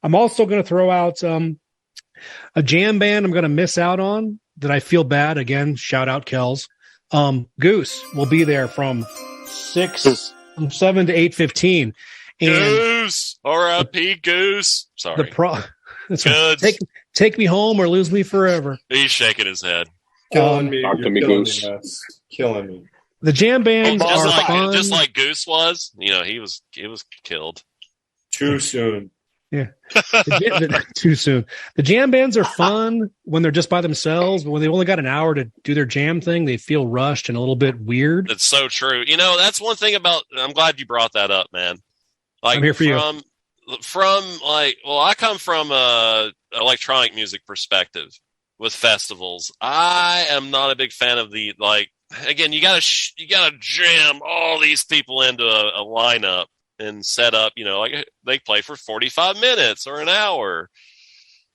I'm also going to throw out a jam band I'm going to miss out on that I feel bad. Again, shout out Kells. Goose will be there from 7 to 8:15. Goose, R.I.P. Goose. Sorry. Take me home or lose me forever. He's shaking his head. Killing me. Talk to me, Goose. Killing me. The jam bands are fun. Just like Goose was. He was killed. Too soon. Yeah. Too soon. The jam bands are fun when they're just by themselves, but when they've only got an hour to do their jam thing, they feel rushed and a little bit weird. That's so true. That's one thing about, I'm glad you brought that up, man. Like, I'm here for you. I come from a electronic music perspective with festivals. I am not a big fan of the, again, you gotta jam all these people into a lineup and set up, they play for 45 minutes or an hour.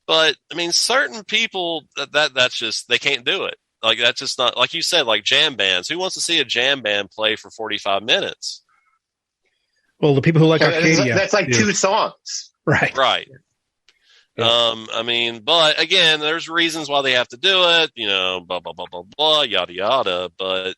But I mean, certain people that's just, they can't do it. Like, that's just not, like you said, like jam bands. Who wants to see a jam band play for 45 minutes? Well, the people who like Arcadia. That's like 2 songs. Right. Right. Yeah. But again, there's reasons why they have to do it, blah, blah, blah, blah, blah, yada, yada. But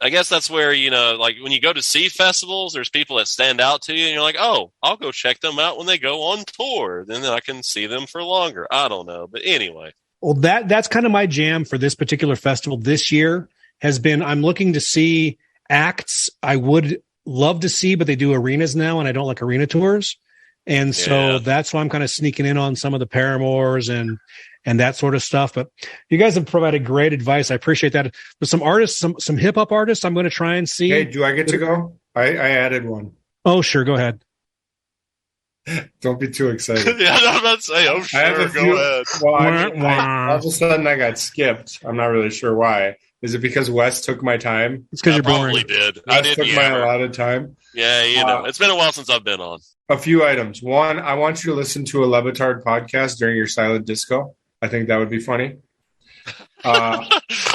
I guess that's where, like when you go to see festivals, there's people that stand out to you and you're like, oh, I'll go check them out when they go on tour. Then I can see them for longer. I don't know. But anyway. Well, that's kind of my jam for this particular festival this year has been, I'm looking to see acts I would love to see, but they do arenas now and I don't like arena tours. And so that's why I'm kind of sneaking in on some of the Paramores and that sort of stuff. But you guys have provided great advice. I appreciate that. But some artists, some hip hop artists, I'm going to try and see. Hey, do I get to go? I added one. Oh, sure. Go ahead. Don't be too excited. Yeah, I'm about to say, oh, sure. Go ahead. Well, all of a sudden I got skipped. I'm not really sure why. Is it because Wes took my time? It's because you're boring. Probably did. I took my allotted time. Yeah, it's been a while since I've been on. A few items. One, I want you to listen to a Levitard podcast during your silent disco. I think that would be funny.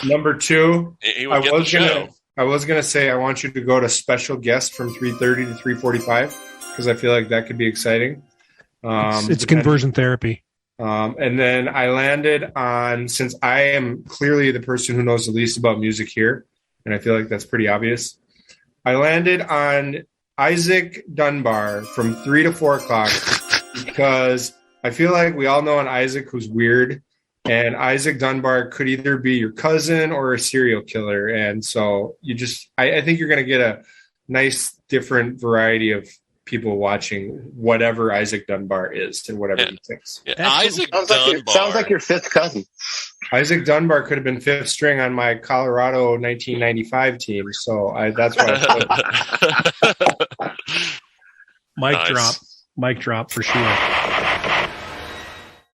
Number 2, I was gonna say I want you to go to special guest from 3:30 to 3:45 because I feel like that could be exciting. It's conversion therapy. And then I landed on, since I am clearly the person who knows the least about music here, and I feel like that's pretty obvious, I landed on Isaac Dunbar from 3 to 4 o'clock because I feel like we all know an Isaac who's weird, and Isaac Dunbar could either be your cousin or a serial killer. And so I think you're going to get a nice different variety of people watching whatever Isaac Dunbar is and whatever he thinks. Yeah, Isaac Dunbar sounds like your 5th cousin. Isaac Dunbar could have been 5th string on my Colorado 1995 team, so that's why. Mic drop for sure.